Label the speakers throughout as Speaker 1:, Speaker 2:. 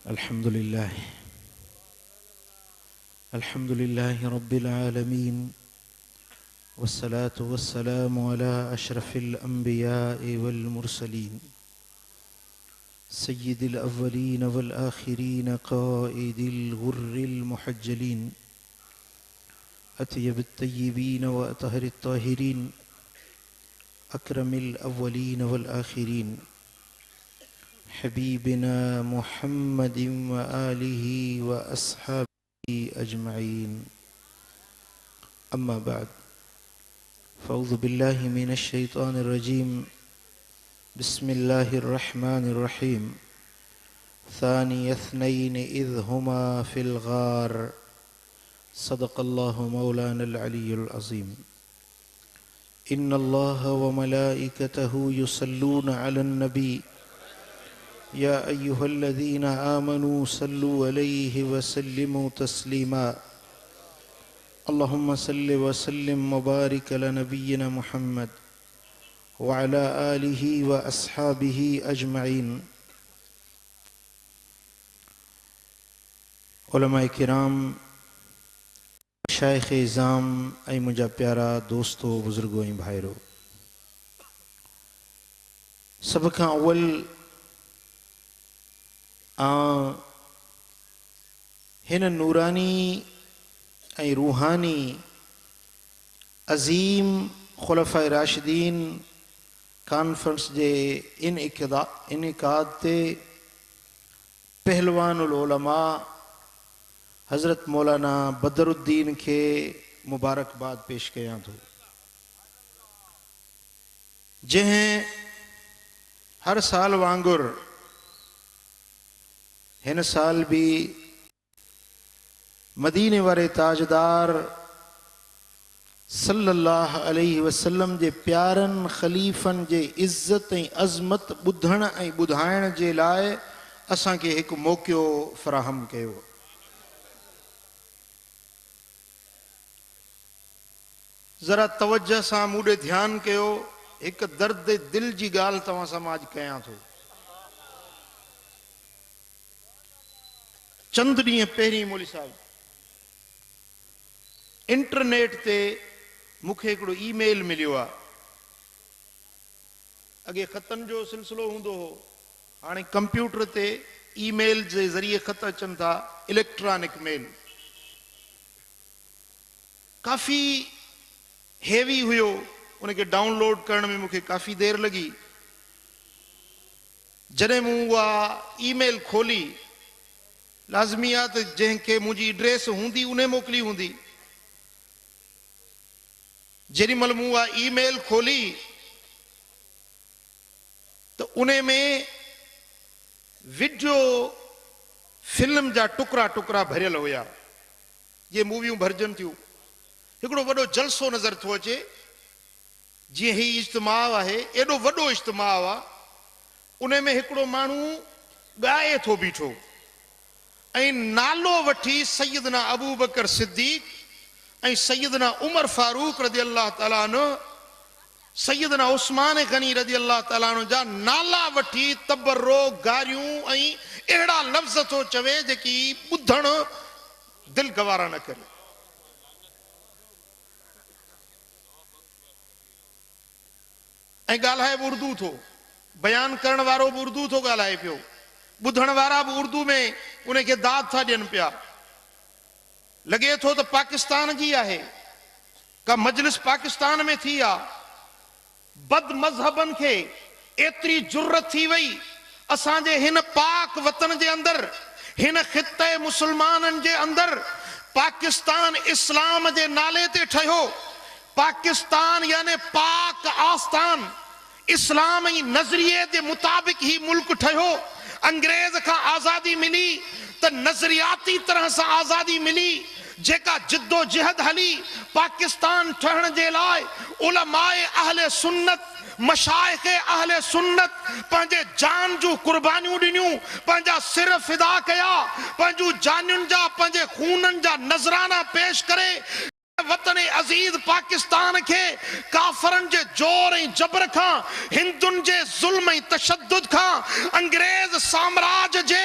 Speaker 1: अल्हम्दुलिल्लाह रब्बिल आलमीन वस्सलातु वस्सलामु अला अशरफिल अंबिया'i वल मुरसलीन सय्यिदिल अव्वलीन वल आखिरीन क़ाइदिल गुर्रिल मुहज्जलीन अतयबित तय्यबीन व अतहरित ताहिरीन अकरमिल अव्वलीन वल आखिरीन हबीबिना मुहम्मदिन व आलिहि व अस्हाबिहि अजमईन। अम्मा बाद फ़अऊज़ु बिल्लाहि मिनश शैतानिर रजीम। बिस्मिल्लाहिर रहमानिर रहीम। सानी इस्नैनि इज़ हुमा फ़िल गार। सदक़ल्लाहु मौलानल अलियुल अज़ीम। इन्नल्लाह व मलाइकतहु युसल्लूना अलन नबी या अय्युहल्लज़ीना आमनू सल्लु अलैहि व सल्लिमू तस्लीमा। अल्लाहुम्मा सल्लि व सल्लिम मुबारिक अला नबिय्यिना मुहम्मद व अला आलिहि व अस्हाबिहि अजमईन। उलमाए किराम, शाइख़ इज़ाम ऐं मुंहिंजा प्यारा दोस्तो बुज़ुर्गो ऐं भाइरो, सभ खां अव्वल हिन नूरानी ऐं रूहानी अज़ीम खुलफ़ाए राशिदीन कॉन्फ्रेंस जे इनइक़ाद ते पहलवानुल उलमा हज़रत मौलाना बदरुद्दीन के मुबारकबाद पेश कयां थो, जंहिं हर साल वांगुर हिन साल भी मदीने वारे ताजदार सल्लल्लाहु अलैहि वसल्लम जे प्यारन खलीफन जे इज्जत ऐं अज़मत ॿुधण ऐं ॿुधाइण जे लाइ असांखे हिकु मौक़ो फ़राहम कयो। ज़रा तवज्जो सां मूं ॾे ध्यानु कयो। हिकु दर्द दिल जी ॻाल्हि तव्हां सां मां अॼु कयां थो। चंद ॾींहं पहिरीं मौली साहब इंटरनेट ते मूंखे हिकिड़ो ईमेल मिलियो आहे। अॻे ख़तनि जो सिलसिलो हूंदो हो, हाणे कंप्यूटर ते ईमेल जे ज़रिए ख़त अचनि था, इलेक्ट्रॉनिक मेल। काफ़ी हेवी हुयो, उनखे डाउनलोड करण में मूंखे काफ़ी देर लॻी। जॾहिं मूं उहा ईमेल खोली, लाज़मी आहे त जंहिंखे मुंहिंजी एड्रेस हूंदी उन मोकिली हूंदी। जेॾी महिल मूं उहा ईमेल खोली त उन में वीडियो फिल्म जा टुकड़ा टुकड़ा भरियल हुया, जे मूवियूं भरजनि थियूं। हिकिड़ो वॾो जलसो नज़र थो अचे, जीअं ही इज्तिमा आहे, एॾो वॾो इज्तिमा आहे। उन में हिकिड़ो माण्हू ॻाए थो बीठो ऐं नालो वठी सैयदना अबू बकर सिद्दीक़ ऐं सैयदना उमर फारूक रज़ी अल्लाह ताला अन्हु, सैयदना उस्मान गनी रज़ी अल्लाह ताला अन्हु जा नाला वठी तबर्रो गारियूं ऐं अहिड़ा लफ़्ज़ थो चवे जेकी ॿुधण दिलि गवारा न करे। ऐं ॻाल्हाए बि उर्दू थो, बयान करण वारो बि उर्दू थो ॻाल्हाए पियो, ॿुधण वारा बि उर्दू में उनखे दाद था ॾियनि पिया। लॻे थो त पाकिस्तान जी आहे, का मजलिस पाकिस्तान में थी आहे। बद मज़हबन खे एतिरी जुर्रत थी वई, असांजे हिन पाक वतन जे अंदरि, हिन ख़ित्ते मुसलमाननि जे अंदरि पाकिस्तान इस्लाम जे नाले ते ठहियो। पाकिस्तान यानी पाक आस्थान, इस्लाम ई नज़रिए जे मुताबिक ही मुल्क ठहियो। अंग्रेज खां आज़ादी मिली त नज़रियाती तरह सां आज़ादी मिली। जेका जिद्दोजहद हली पाकिस्तान ठहण जे लाइ, उलमाए अहले सुन्नत, मशाइख़ अहले सुन्नत पंहिंजे जान जूं कुर्बानियूं ॾिनियूं, पंहिंजा सिर फिदा कया, पंहिंजूं जानियुनि जा, पंहिंजे खूननि जा नज़राना पेश करे वतन अजीज पाकिस्तान के काफरन जे जोर ऐं जबर खां, हिंदुन जे जुल्म ऐं तशद्दुद खां, अंग्रेज साम्राज्य जे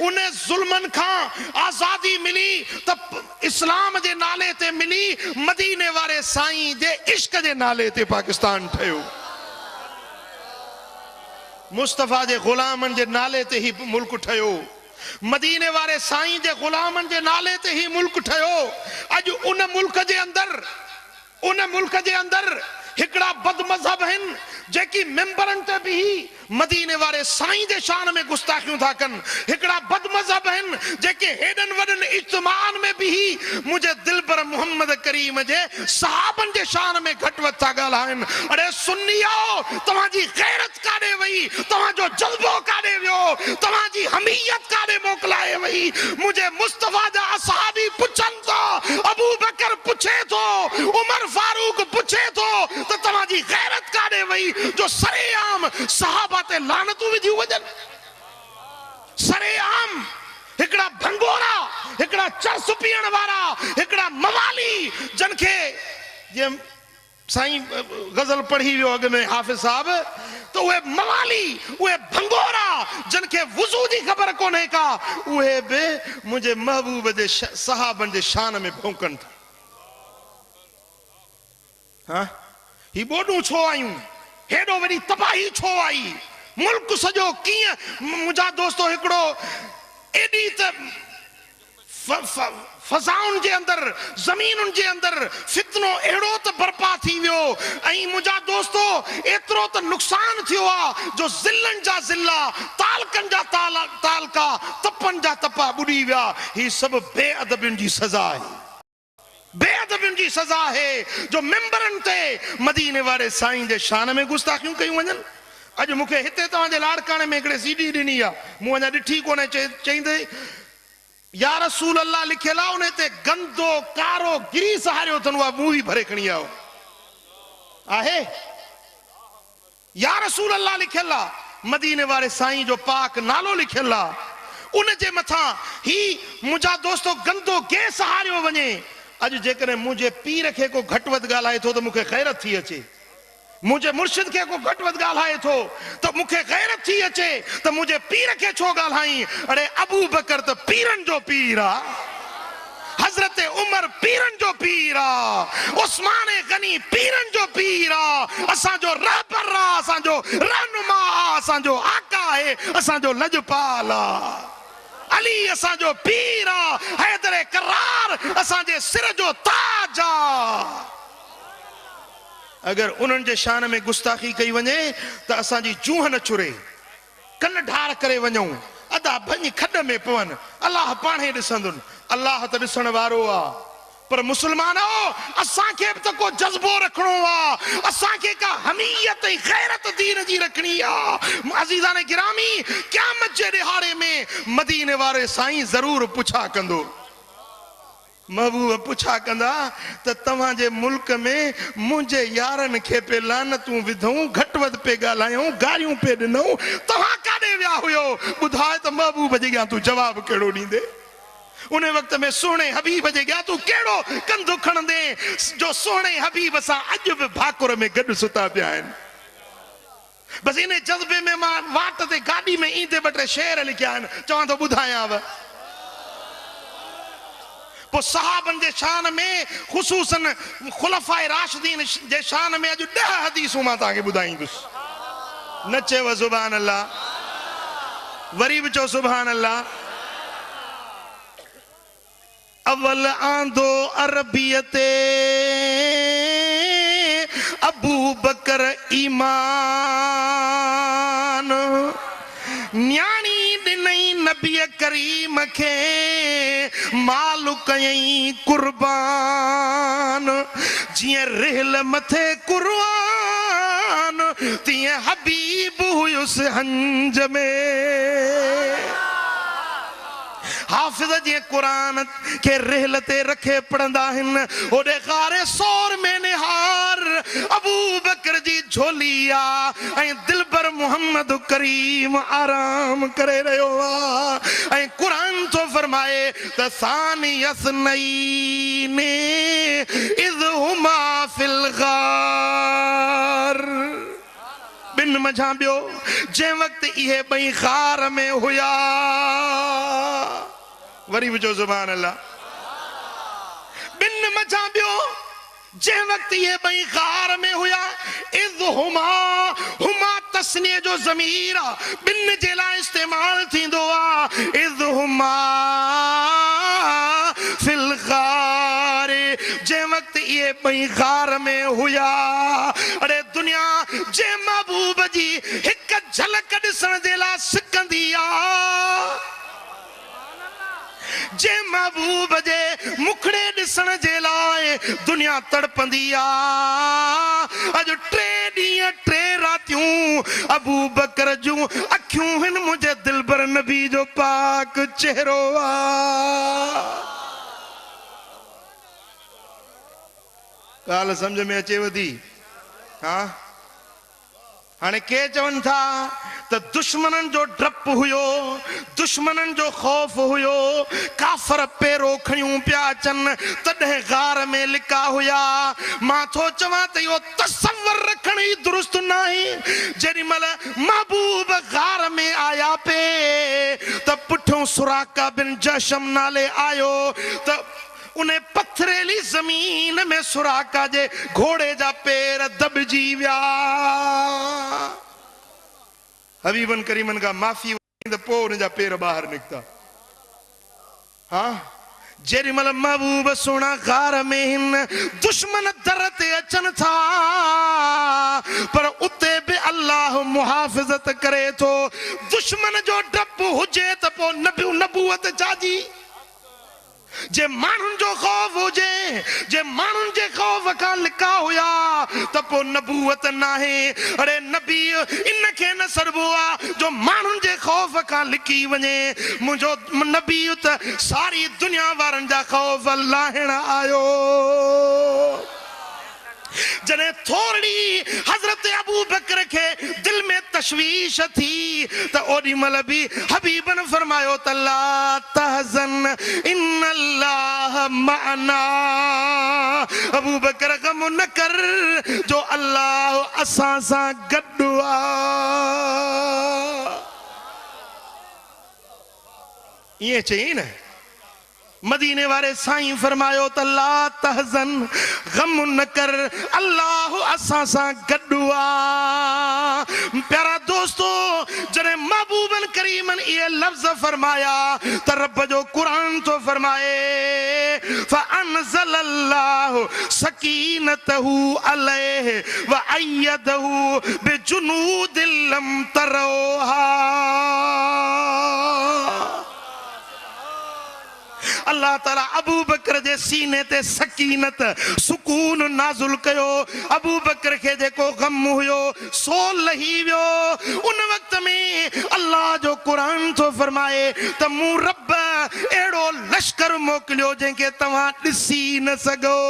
Speaker 1: उन जुल्मन खां आजादी मिली त इस्लाम जे नाले ते मिली। मदीने वारे साईं जे इश्क जे नाले ते पाकिस्तान ठहियो। मुस्तफा जे गुलामन जे नाले ते ही मुल्क ठहियो। मदीने वारे साईं जे गुलामन जे नाले ते ही मुल्क ठहियो। अज उन मुल्क जे अंदर हिकड़ा बदमज़हब आहिनि जेकी मेंबरन ते भी मदीने वारे साईं जे शान में गुस्ताखियूं था कन। हिकड़ा बदमज़हब आहिनि जेके हेडन वडन इज्तिमान में भी मुझे दिल पर मोहम्मद करीम जे सहाबन जे शान में घटवत था ॻाल्हाइनि। अरे सुन्नियो, तव्हांजी गैरत काॾे वई, तव्हांजो जज़्बो काॾे वियो, तव्हांजी हमीयत काॾे मोकिलाए वई। मुझे मुस्तफा जा असहाबी पुछनि तो, अबू बकर पुछे तो, उमर फारूक पुछे तो त तव्हांजी गैरत काॾे वई जो सरेआम सहाबा ते लानतूं विधियूं वञनि। सरेआम हिकड़ा भंगोरा, हिकड़ा चर्स पीअण वारा, हिकड़ा मवाली जनखे जे साईं गजल पढ़ी वियो अॻ में हाफ़िज़ साहब, तो उहे मवाली, उहे भंगोरा जनखे वुज़ू जी ख़बर कोन्हे का, उहे बि मुंहिंजे महबूब जे सहाबन जे शान में भौंकनि था। हाँ, ही बोडू छो आयूं, हेडो वडी तबाही छो आई, मुल्क सजो कीअं। मुंहिंजा दोस्तो हिकड़ो एडी त फसाउन जे अंदर, जमीनुन जे अंदर फितनो एड़ो त बर्पा थी वियो ऐं मुंहिंजा दोस्तो एतिरो त नुक़सान थियो आहे जो ज़िल्लन जा ज़िल्ला, तालकन जा तालका, तपन जा तपा बुॾी विया। ही सब बेअदबियुनि जी सज़ा आहे, बेअदबियुनि जी सज़ा है जो मेंबरन ते मदीने वारे साईं जे शान में गुस्ताखियूं कयूं वञनि। अॼु मूंखे हिते तव्हांजे लाड़काणे में हिकिड़े सीडी ॾिनी आहे, मूं अञा ॾिठी कोन्हे। चईंदे या रसूल अल्लाह लिखियल आहे, उन ते गंदो कारो गिरीस हारियो अथनि, उहा मूवी भरे खणी आयो आहे। या रसूल अल्लाह लिखियल आहे, मदीने वारे साईं जो पाक नालो लिखियल आहे, उन जे मथां ही मुंहिंजा दोस्तो गंदो गैस हारियो वञे। अॼु जेकॾहिं मुंहिंजे पीर खे को घटि वधि ॻाल्हाए थो त मूंखे गैरत थी अचे, मुंहिंजे मुर्शिद खे को घटि वधि ॻाल्हाए थो त मूंखे गैरत थी अचे त मुंहिंजे पीर खे छो ॻाल्हाई। अड़े अबू बकर त पीरन जो पीर आहे, हज़रत उमर पीरन जो पीर आहे, उस्मान गनी पीरन जो पीर आहे। असांजो रहबर आहे, असांजो रहनुमा आहे, असांजो आका आहे, असांजो लजपाल आहे। अली असांजो पीर आहे, हैदर करार असांजे सिर जो ताज आहे। अगर उन्हनि जे शान में गुस्ताखी कई वञे त असांजी जूह न चुरे, कन ढार करे वञूं, अदा भञ खॾ में पवनि, अलाह पाणे ॾिसंदुनि। अलाह त ॾिसण वारो आहे, पर मुसलमानो असांखे बि त को जज़्बो रखणो आहे, असांखे का हमीयत ऐं गैरत दीन जी रखणी आहे। अज़ीज़ान गिरामी, क़यामत जे ॾिहाड़े में मदीने वारे साईं ज़रूर पुछा कंदो, महबूब पुछा कंदा त तव्हांजे मुल्क में मुंहिंजे यारनि खे पे लानतूं विधऊं, घटि वधि पे ॻाल्हायूं, गारियूं पे ॾिनऊं, तव्हां काॾे विया हुयो? ॿुधाए त महबूब जे अॻियां तूं जवाबु कहिड़ो ॾींदे? उन वक्त में सोने हबीब जे अॻियां तूं कहिड़ो कंधु खणंदे जो सोने हबीब सां अॼु बि भाकुर में गॾु सुता पिया आहिनि। बसि इन जज़्बे में मां वाट ते गाॾी में ईंदे ॿ टे शेर लिखिया आहिनि, चवां थो ॿुधायांव। पोइ सहाबन जे शान में ख़ुसूसन खुलफाए राशिदीन जे शान में अॼु 10 हदीसूं मां तव्हांखे ॿुधाईंदुसि। न चयो सुभान अल्लाह, वरी बि चओ सुभान अल्लाह। अवल आंदो अरबियते अबू बकर ईमान, न्याणी ॾिनई नबी करीम खे माल कयई कुर्बान। जीअं रिहल मथे कुर्बान, तीअं हबीब हुयुसि हंज में। हाफ़िज़ जीअं क़ुरान खे रिहल ते रखे पढ़ंदा आहिनि, होॾे गारे सौर में निहार अबू बकर जी झोली आहे ऐं दिलबर मोहम्मद करीम आराम करे रहियो आहे ऐं क़ुरान थो फरमाए त सानी यसनईने इज़ हुमा फिल गार। बिन मझा बियो जै वक्त इहे बई गार में हुया। वरी बुझो सुभान अल्लाह। बिन मझा बियो जै वक्त ये बई गार में हुया। इज़ हुमा, हुमा तस्नीह जो ज़मीर बिन जे लाइ इस्तेमाल थींदो आ। इज़ हुमा फिल गार, जै वक्त ये बई गार में हुया। अरे दुनिया जे महबूब जी हिक झलक ॾिसण जे लाइ सिकंदी आ। जे महबूब जे मुखड़े ॾिसण जे लाइ दुनिया तड़पंदी आ। अॼु 3 ॾींहं 3 रातियूं अबू बकर जूं अखियूं हिन मुंहिंजे दिलबर नबी जो पाक चेहरो आ। ॻाल्हि सम्झ में अचेव थी? हाँ, हाणे के चवनि था त दुश्मननि जो डपु हुयो, दुश्मननि जो ख़ौफ़ हुयो, काफ़र पेरो खणियूं पिया अचनि तॾहिं गार में लिका हुया। मां थो चवां त इहो तसव्वुर रखण ई दुरुस्त न आहे। जेॾी महिल महबूब गार में आया पे त पुठियों सुराका बिन जशम नाले आयो त उन पथरेली जमीन में सुराका जे घोड़े जा पैर दबजी विया। हबीबन करीमन का माफ़ी त पोइ उन जा पैर ॿाहिरि निकिता। हाँ, जेॾी महिल महबूब सोना गार में हिन, दुश्मन दर ते अचनि था पर उते बि अल्लाह मुहाफ़िज़त करे थो। दुश्मन जो डपु हुजे त पोइ नबूवत छाजी? जे माण्हुनि जो ख़ौफ़ हुजे, जे माण्हुनि जे ख़ौफ़ खां लिका हुया त पोइ नबूवत नाहे। अरे नबी इन खे न सॾिबो आहे जो माण्हुनि जे ख़ौफ़ खां लिकी वञे। मुंहिंजो नबी त सारी दुनिया वारनि जा ख़ौफ़ लाहिण आयो। जॾहिं थोरी हज़रत अबू बकर के दिल में तशवीश थी त ओॾी महिल बि हबीबन फरमायो त ला तहज़न इन्नल्लाह मअना। अबू बकर गम न कर जो अल्लाह असां सां गॾु आ। ईअं चई न। मदीने वारे साईं फरमायो त ला तहज़न, गम न कर, अल्लाह असां सां गॾु आ। प्यारा दोस्तो, जॾहिं महबूबन करीमन इहे लफ़्ज़ फरमाया त रब जो क़ुरान तो फरमाए फ़अनज़लल्लाहु सकीनतहु अलैहि व अय्यदहु बिजुनूदिन लम तरौहा। अल्लाह ताला अबू बकर जे सीने ते सकीनत सुकून नाज़ुल कयो। अबू बकर के जेको गम हुयो सो लही वियो। उन वक्त में अल्लाह जो कुरान तो फरमाए त मूं रब एड़ो लश्कर मोकिलियो जंहिंखे तव्हां ॾिसी न सघो।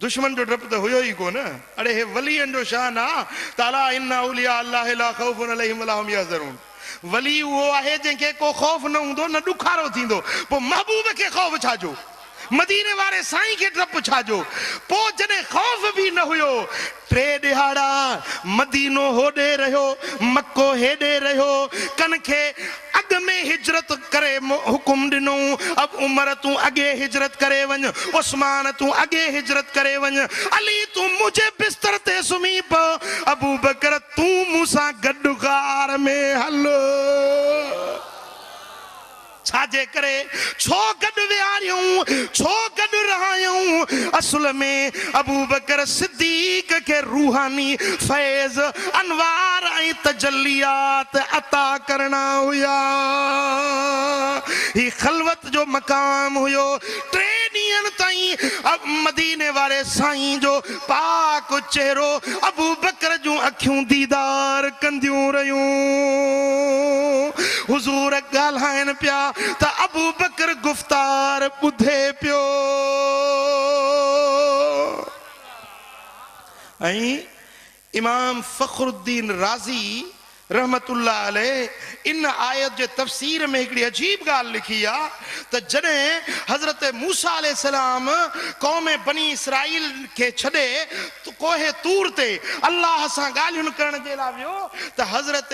Speaker 1: दुश्मन जो डप तो हुयो ही कोन। अरे हे वलियन जो शान आ। ताला इन्ना औलिया अल्लाह ला खौफुन अलैहिम वला हुम यहज़रून। वली वो आहे जंहिंखे को ख़ौफ़ न हूंदो न ॾुखारो थींदो। पोइ महबूब खे ख़ौफ़ छाजो? मदीने वारे साईं खे डपु छाजो? पोइ जॾहिं ख़ौफ़ बि न हुयो 3 ॾिहाड़ा मदीनो होॾे रहियो, मक्को हेॾे रहियो। कन खे अॻ में हिजरत करे हुकुम ॾिनो। अब उमर तूं अॻे हिजरत करे वञ, उस्मान तूं अॻे हिजरत करे वञ, अली तूं मुंहिंजे बिस्तर ते सुम्ही पओ, अबू बकर तूं मूंसां गॾु गार में हल। छाजे करे? छो गॾु विहारियूं, छो गॾु रहायूं? असल में अबू बकर सिद्दीक के रूहानी फैज़ अनवार ऐं तजल्लियात अता करना हुया। ही खलवत जो मकाम हुयो। 3 ॾींहंनि ताईं अब मदीने वारे साईं जो पाक चेहरो अबू बकर जूं अखियूं दीदार कंदियूं रहियूं। हुजूर ॻाल्हाइनि पिया त अबू बकर गुफ्तार ॿुधे पियो। ऐं इमाम फ़खरुद्दीन राज़ी रहमतुल्लाह अलैह इन आयत जे तफसीर में हिकड़ी अजीब गाल लिखी आ त जॾहिं हज़रत मूसा अलैहिस्सलाम कौम बनी इसराइल के छॾे कोहे तूर ते अल्लाह सां ॻाल्हियुनि करण जे लाइ वियो त हज़रत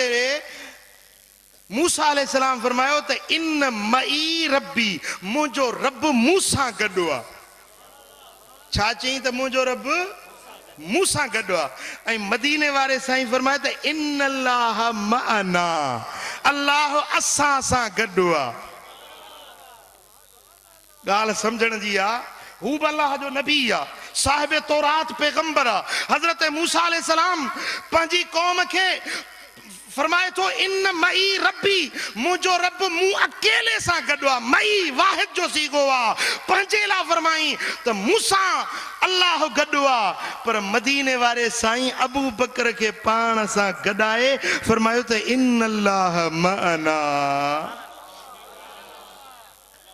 Speaker 1: मूसा अलैहिस्सलाम फरमायो त इन मई रब्बी, मुंहिंजो रब मूसां गॾु आहे। छा चई त मुंहिंजो रब मूसां गॾु आहे। ऐं मदीने वारे साईं फरमाए त इन अल्लाह मअना, अल्लाह असां सां गॾु आहे। ॻाल्हि सम्झण जी आहे। हू बि अल्लाह जो नबी आहे, साहिब तौरात पैगंबर आहे। हज़रत मूसा अलैहिस्सलाम पंहिंजी कौम खे फरमाए थो इन मई रब्बी, मुंहिंजो रब मूं अकेले सां गॾु आहे। मई वाहिद जो सीगो आहे। पंहिंजे लाइ फरमाई त मूसां अल्लाह गॾु आहे। पर मदीने वारे साईं अबू बकर खे पाण सां गॾाए फरमायो त इन अल्लाह मअना।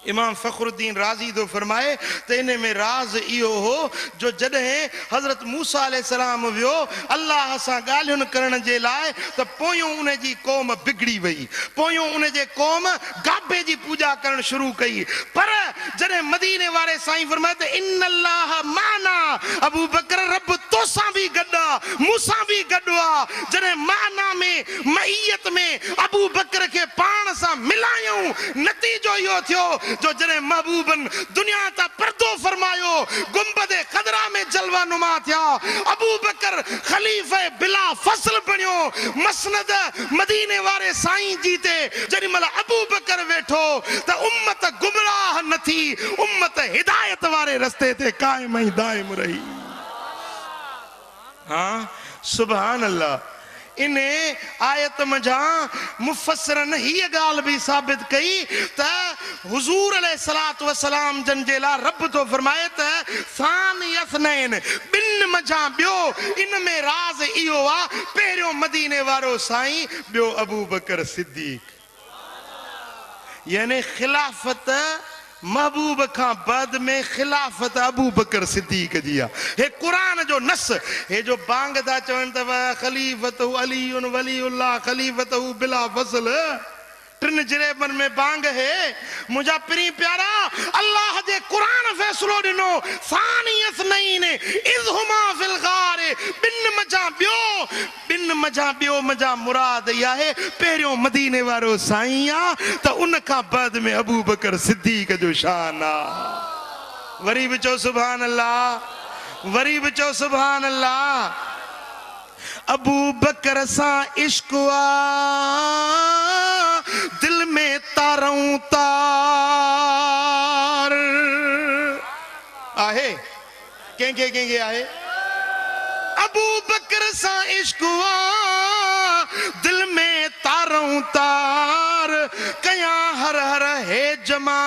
Speaker 1: इमाम फखरुद्दीन राज़ी तो फरमाए त इन में राज इहो हो जो जॾहिं हज़रत मूसा अलैहिस्सलाम वियो अल्लाह सां ॻाल्हियुनि करण जे लाइ त पोयों उन जी कौम बिगड़ी वई, पोयों उन जे कौम गाबे जी पूजा करण शुरू कई। पर जॾहिं मदीने वारे साईं फरमाए त इन अल्लाह माना, अबू बकर रब तोसां बि गॾु आहे, मूसां बि गॾु आहे। जॾहिं माना में मईयत में अबू बकर खे पाण सां मिलायूं, नतीजो इहो थियो जो जॾहिं महबूबन दुनिया ता पर्दो फरमायो, गुंबदे खदरा में जलवा नुमा थिया, अबू बकर खलीफे बिला फसल बणियो, मसनद मदीने वारे साईं जी ते जॾहिं महिल अबू बकर वेठो त उम्मत गुमराह न थी, उम्मत हिदायत वारे रस्ते ते कायम ऐं दाइम रही। हाँ सुभान अल्लाह। इन आयत मजा मुफस्सिरन हीअ ॻाल्हि भी साबित कई त हुजूर अलैहिस्सलातु वस्सलाम जन जे लाइ रब तो फरमाए त सानी असनैन, ॿिन मजा ॿियो। इन में राज इहो आहे, पहिरियों मदीने वारो साईं, ॿियो अबू बकर सिद्दीक। यानी खिलाफत महबूब खां बाद में खिलाफत अबू बकर सिद्दीक जी आहे। हे कुरान जो नस, हे जो बांग था चवनि त खलीफतहु अलीउन वलीउल्लाह खलीफतहु बिला फसल, टिन जरेबन में बांग है। मुझा पिरी प्यारा अल्लाह जे कुरान फैसलो दिनो सानियत नहीं ने इज़हुमा फिल गारे, बिन मजा ॿियो, बिन मजा ॿियो मजा मुराद इहा है पहिरियों मदीने वारो साईं आ त उन खां बाद में अबू बकर सिद्दीक जो शान आ। वरी बि चओ सुभान अल्लाह, वरी बि चओ सुभान अल्लाह। अबू बकर सां इश्क दिल में तारूं तार आहे, कंहिंखे कंहिंखे आहे। अबू बकर सां इश्क दिल में तारूं तार, कया हर हर हे जमा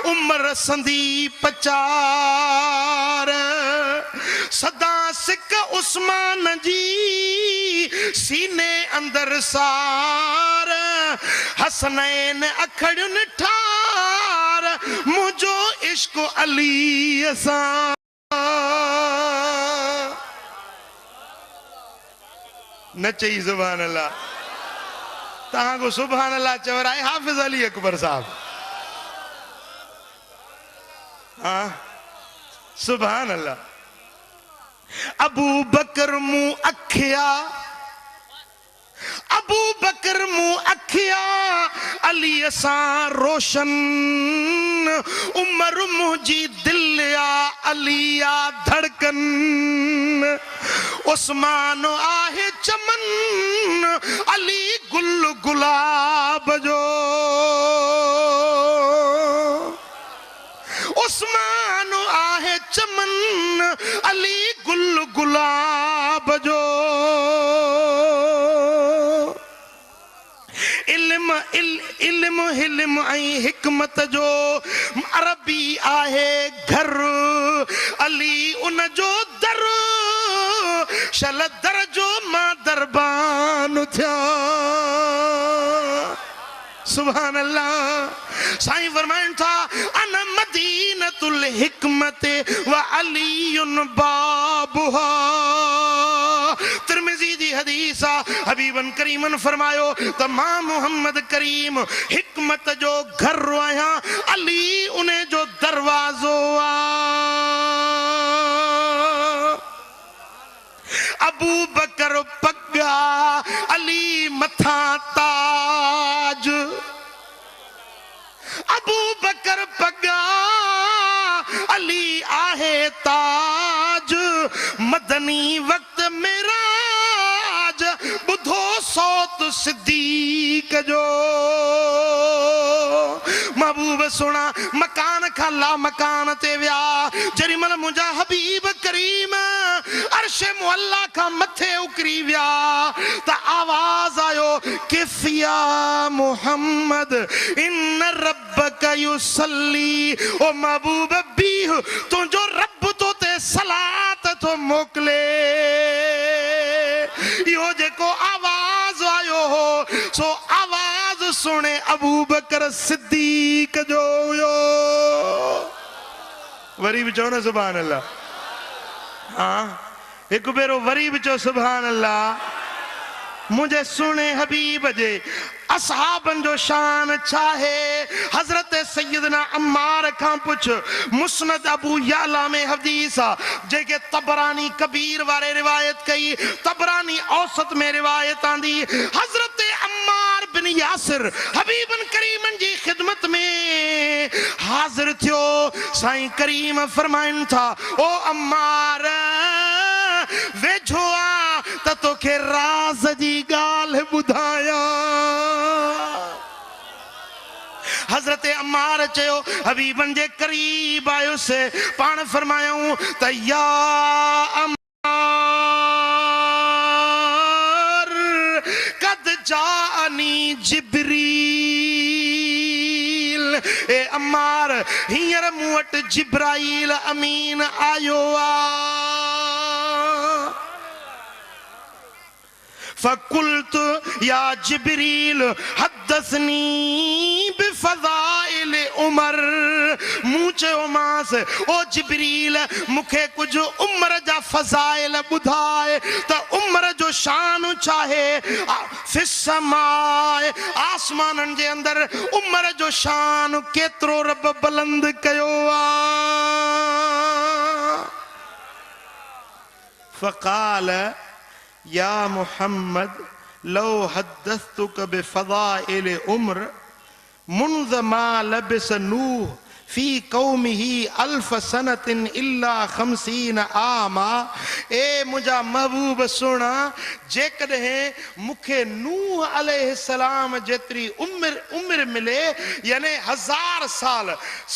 Speaker 1: उम्र संदी पचार। सदा सिक उस्मान जी सीने अंदर सार, हसनैन अखड़ियुन ठार, मुझो इश्क अली सां। न चई सुभान अल्लाह। तहां को सुभान अल्लाह चवराए हाफिज अली अकबर साहब। हाँ सुभान अल्लाह। अबू बकर मुंह अखिया, अबू बकर मुंह अखिया अली सां रोशन, उमर मुंहिंजी दिल आ अलिया धड़कन, उस्मान आहे चमन अली गुल गुलाब जो, उस्मान आहे चमन अली गुल गुलाब जो। इल्म हिल्म ऐं हिकमत जो अरबी आहे घर, अली उन जो दर शल दर जो मां दरबान थिया। सुभान अल्लाह। साईं फरमाइनि था अन मदीनतुल हिकमत व अलीयुन बाबुहा। तिरमिज़ी जी हदीस हबीबन करीमन फरमायो त मां मोहम्मद करीम हिकमत जो घर आया अली उन्हें जो दरवाजो अबू बकर पग्गा अली मथा ताज अबू बकर पग्गा अली आहे ताज मदनी वक्त मेरा बुधो सौत सिद्दीक जो महबूब सुना मकान खाला मकान ते व्या जरिमल मुंजा हबीब करीम अर्श मुअल्ला का मथे उकरी व्या त आवाज आयो किफिया मोहम्मद इन रब्बक युसल्ली ओ महबूब भी तू जो रब तो ते सलात तो मोकले यो जेको आवाज आयो हो सो आवाज सुने अबू बकर सिद्दीक जो यो वरी भी चो न सुभान अल्लाह हाँ एक बेरो वरी भी चो सुभान अल्लाह मुझे सुने हबीब जे असहाबन जो शान चाहे हजरत सैयदना अम्मार खां पुछ मुस्नद अबू याला में हदीस जेके तबरानी कबीर वारे रिवायत कई तबरानी औसत में रिवायत आंदी हजरत अम्मार बिन यासिर हबीबन करीमन जी खिदमत में हाजिर थियो साईं करीम फरमाइन था ओ अम्मार वेझो आ त तोखे राज जी गाल बुधाया हजरत अम्मार चयो हबीबन जे करीब आयो से पान फरमायूं त या अम्मार कद जानी जिब्रील ए अम्मार हियर मूं वटि जिब्राईल अमीन आयो आ फकुल्त या जिब्रील हदसनी बिफज़ाइल उमर मुझे उमास ओ जिब्रील मुखे कुछ उम्र जा फज़ाइल बुधाए त उम्र जो शान चाहे फिस्समाए आसमानन जे अंदर उम्र जो शान केतरो रब बुलंद कयो आ फ़क़ाल या मोहम्मद लो हद्दस्तुक बिफ़ज़ाइल उम्र मुन्ज़ मा लबिस नूह फी कौमिही अल्फ सनतिन इल्ला 50 आमा ए मुझा महबूब सुना जेकॾहिं मुखे नूह अलैहिस्सलाम जेतरी उम्र मिले यानी 1000 साल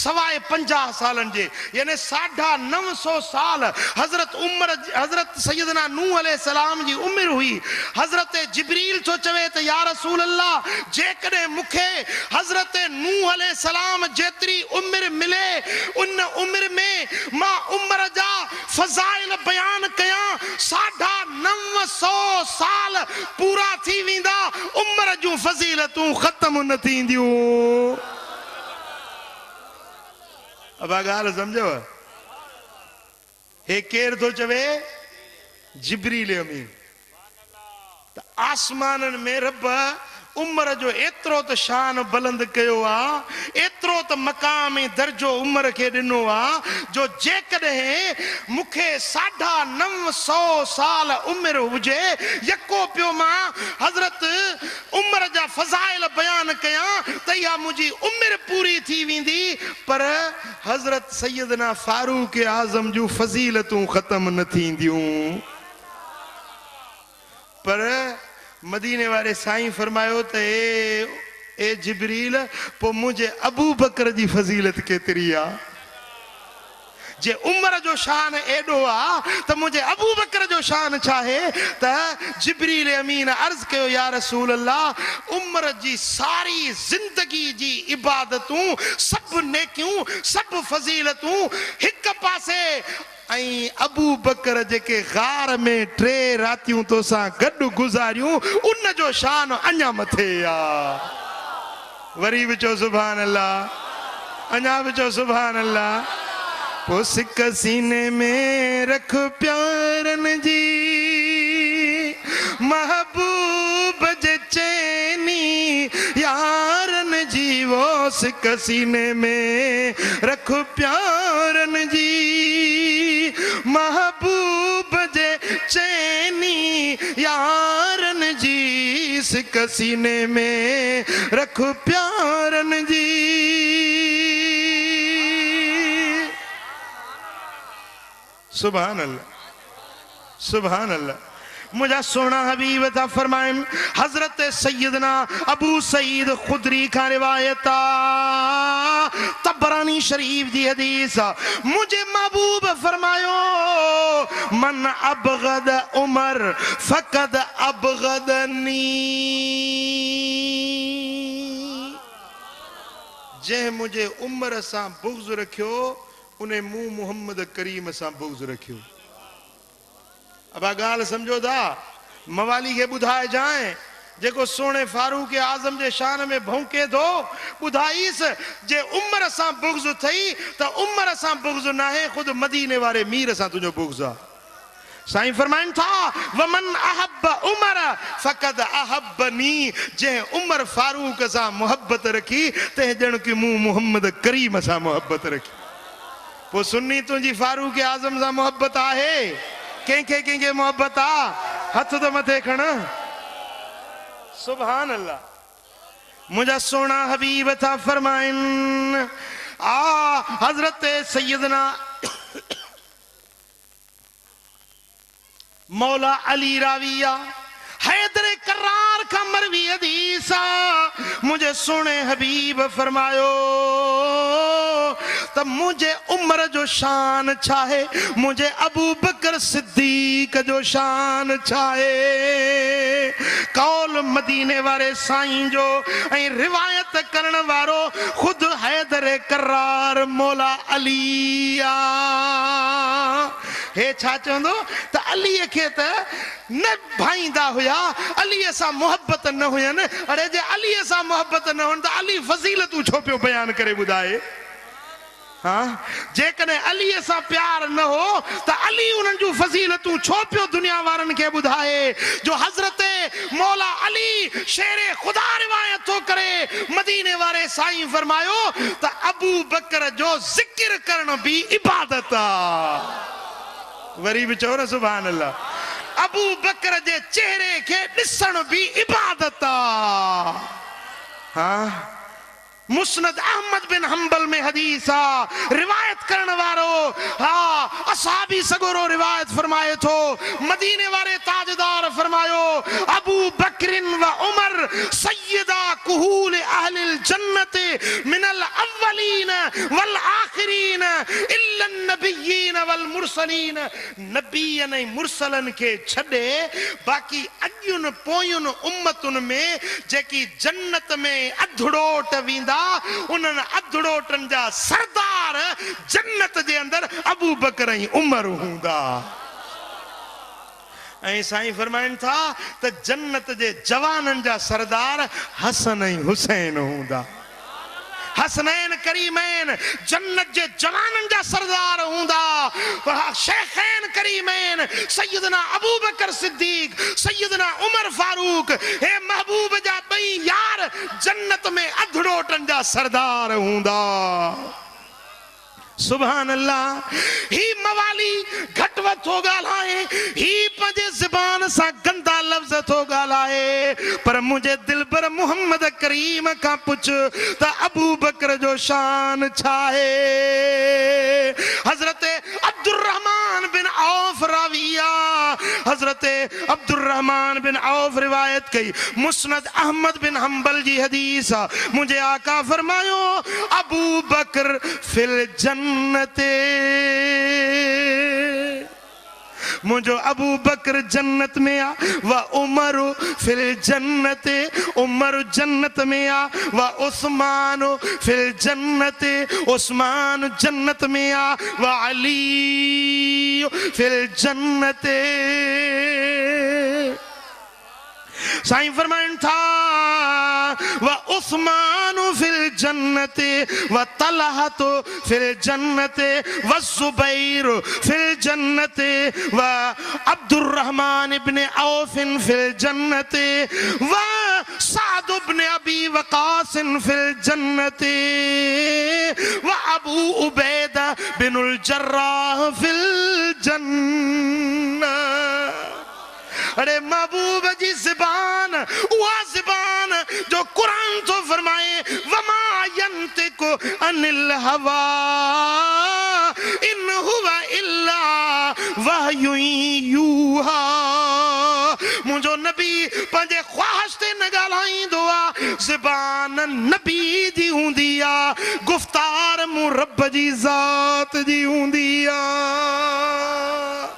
Speaker 1: सवाए 50 सालन जे यानी 950 साल हजरत सैयदना नूह अलैहिस्सलाम जी उम्र हुई हजरत जिब्रील तो चवे त या रसूल अल्लाह जेकॾहिं मुखे हजरत नूह अलैहिस्सलाम जेतरी उम्र मिले उन उम्र में मां उम्र जा फजाइल बयान कया 950 साल पूरा थी विंदा उम्र जो फजीलतूं खत्म न थींदियूं अब गाल समझो हे केर तो चवे जिब्रील अमीन त आसमानन में रब उम्र जो एतरो त शान बुलंद कयो आ एतरो त मकाम दर्जो उम्र के दिनो आ जो जेकॾहिं मुखे 950 साल उम्र हुजे यको पियो मां हजरत उम्र जा फजाइल बयान कया त या मुझी उम्र पूरी थी वेंदी पर हजरत सैयदना फारूक आजम जो फजीलतूं खत्म न थींदियूं पर मदीने वाले साईं फरमायो त ए जिब्रील पो मुझे अबू बकर जी फजीलत केतरी आ जे उम्र जो शान एडो आ त मुझे अबू बकर जो शान चाहे त जिब्रील अमीन अर्ज कयो या रसूल अल्लाह उम्र जी सारी जिंदगी जी इबादतूं सब नेकियूं सब फजीलतूं हिक पासे आई अबू बकर जेके गार में 3 रातियों तो सा गड्डू गुजारियूं उन जो शान अञा मथे आ वरी विचो सुभान अल्लाह अञा विचो सुभान अल्लाह पो सिक सीने में रख प्यारन जी महबूब जे चैनी यारन जीवो सिक सीने में रखो प्यारन जी। महबूब जे चैनी यारन जी सिक सीने में रखो प्यारन जी। सुभान अल्लाह, सुभान अल्लाह। मुझा सोना हबीब था फरमाइन हजरत सैयदना अबू सईद खुदरी का रिवायत तबरानी शरीफ जी हदीस। मुझे महबूब फरमायो मन अबगद उमर फकद अबगदनी। जे मुझे उमर सां बुग़्ज़ रखियो उन्हें मुंह मोहम्मद करीम सां बुग़्ज़ रखियो। अब गाल समझो था मवाली के बुधाए जाए जेको सोने फारूक आजम जे शान में भौंके दो बुधाईस जे उमर सां बुग़्ज़ थई त उमर सां बुग़्ज़ ना है खुद मदीने वाले मीर सां तुझो बुग़्ज़ आ। साईं फरमाइन था वमन अहब उमर फकद अहबनी। जे उमर फारूक सां मोहब्बत रखी ते जण कि मुंह मोहम्मद करीम सां मोहब्बत रखी। पो सुन्नी तुझी फारूक आजम सां मोहब्बत आहे कंहिंखे कंहिंखे मोहब्बत आ हथ तो मथे खण। सुभान अल्लाह। मुझा सोना हबीब था फरमाइन हजरत सैयदना मौला अली राविया हैदर करार का मरवी हदीसा। मुझे सोने हबीब फरमायो तब मुझे उम्र जो शान चाहे मुझे अबू बकर सिद्दीक जो शान चाहे। कौल मदीने वाले साईं जो ऐं रिवायत करण वारो खुद हैदर करार मौला अलिया। हे छा चवंदो त अलीअ खे त न भाईंदा हुया अलीअ सां मोहब्बत न हुयनि। अरे जे अलीअ सां मोहब्बत न हुन त अली फज़ीलतूं छो पियो बयान करे ॿुधाए। हाँ जेकॾहिं अलीअ सां प्यार न हो त अली उन्हनि जूं फज़ीलतूं छो पियो दुनिया वारनि खे ॿुधाए। जो हज़रत मौला अली शेरे खुदा रिवायत थो करे मदीने वारे साईं फरमायो त अबू बकर जो ज़िक्र करण भी इबादत आ। वरी भी चओ न सुभान अल्लाह। अबू बकर जे चेहरे के ॾिसण भी इबादत आ। हाँ मुस्नद अहमद बिन हंबल में हदीस आ रिवायत करण वारो असहाबी सगोरो रिवायत फरमाए थो मदीने वाले ताजदार फरमायो अबू बकरिन व उमर सय्यदा कुहूल अहलिल जन्नत मिनल अव्वलीन वल आखिरीन इल्ला नबिय्यीन वल मुरसलीन। नबीयन ऐं मुरसलन के छॾे बाकी अॼुनि पोयुनि उम्मतुनि में जेकी जन्नत में अधड़ोट वींदा उन्हनि अधड़ोटन जा सरदार जन्नत जे अंदर अबू बकर ऐं उमर हूंदा। ऐं साईं फरमाइनि था त जन्नत जे जवाननि जा सरदार हसन ऐं हुसैन हूंदा। हसनैन करीमैन जन्नत जे जवाननि जा सरदार हूंदा। शेखैन करीमैन सैयदना अबू बकर सिद्दीक सैयदना उमर फारूक हे महबूब जा ॿई यार जन्नत में अधड़ोटन जा सरदार हूंदा। सुभान अल्लाह। ही मवाली घटव थो ॻाल्हाए ही पंहिंजे ज़बान सां गंदा लफ़्ज़ थो ॻाल्हाए पर मुंहिंजे दिलबर मोहम्मद करीम खां पुछ त अबू बकर जो शान छा आहे। हज़रत अब्दुर्रहमान बिन औफ राविया हज़रत अब्दुर्रहमान बिन औफ रिवायत कई मुस्नद अहमद बिन हंबल जी हदीस मुंहिंजे आका फरमायो अबू बकर फिल जन्नते। मुझो अबू बकर जन्नत में आ व उमर फिल जन्नत। उमर जन्नत में आ व उस्मान फिल जन्नत। उस्मान जन्नत में आ व अली फिल जन्नत। साईं फरमाइन था व उस्मान फिल जन्नते व तलहत फिल जन्नते व जुबैर फिल जन्नते व अब्दुर्रहमान इब्ने औफ फिल जन्नते व साद इब्ने अबी वकास फिल जन्नते व अबू उबैदा बिनुल जर्राह फिल जन्नह। अरे महबूब जी ज़बान वह ज़बान जो कुरान तो फरमाए वमा यंतिकु अनिल हवा इन हुवा इल्ला वहयु यूहा। मुझो नबी पंहिंजे ख्वाहिश ते न ॻाल्हाईंदो आहे, ज़बान नबी जी हूंदी आहे, गुफ़्तार मूं रब जी ज़ात जी हूंदी आहे।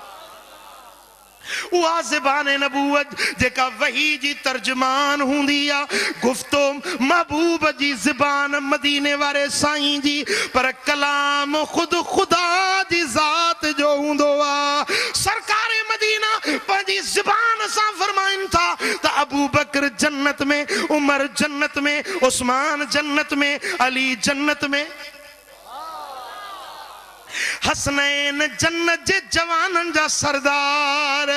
Speaker 1: उहा ज़बान नबूवत जेका वही जी तर्जमान हूंदी आहे, गुफ्तो महबूब जी ज़बान मदीने वारे साईं जी, पर कलाम खुद खुदा जी ज़ात जो हूंदो आहे। सरकार मदीना पंहिंजी ज़बान सां फरमाइनि था त अबू बकर जन्नत में, उमर जन्नत में, उस्मान जन्नत में, अली जन्नत में, हसनैन जन्नत जे जवानन जा सरदार।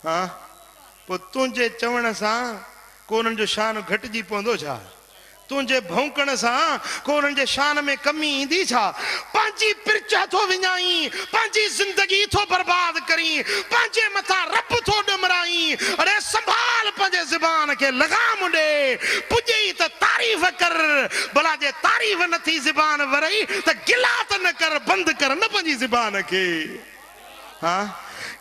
Speaker 1: हाँ पो तुझे चवण सां को उन्हनि जो शान घटिजी पवंदो छा? तुझे भौंकण सां को उन्हनि जे शान में कमी ईंदी छा? पंहिंजी पिरच थो विञाई, पंहिंजी ज़िंदगी थो बर्बाद करी, पंहिंजे मथां रब थो ॾुमराई। अरे संभाल पंहिंजे ज़बान खे, लगाम ॾे, पुॼी त तारीफ़ कर, भला जे तारीफ़ नथी ज़बान वरई त गिला त न कर, बंदि कर न पंहिंजी ज़बान खे। हाँ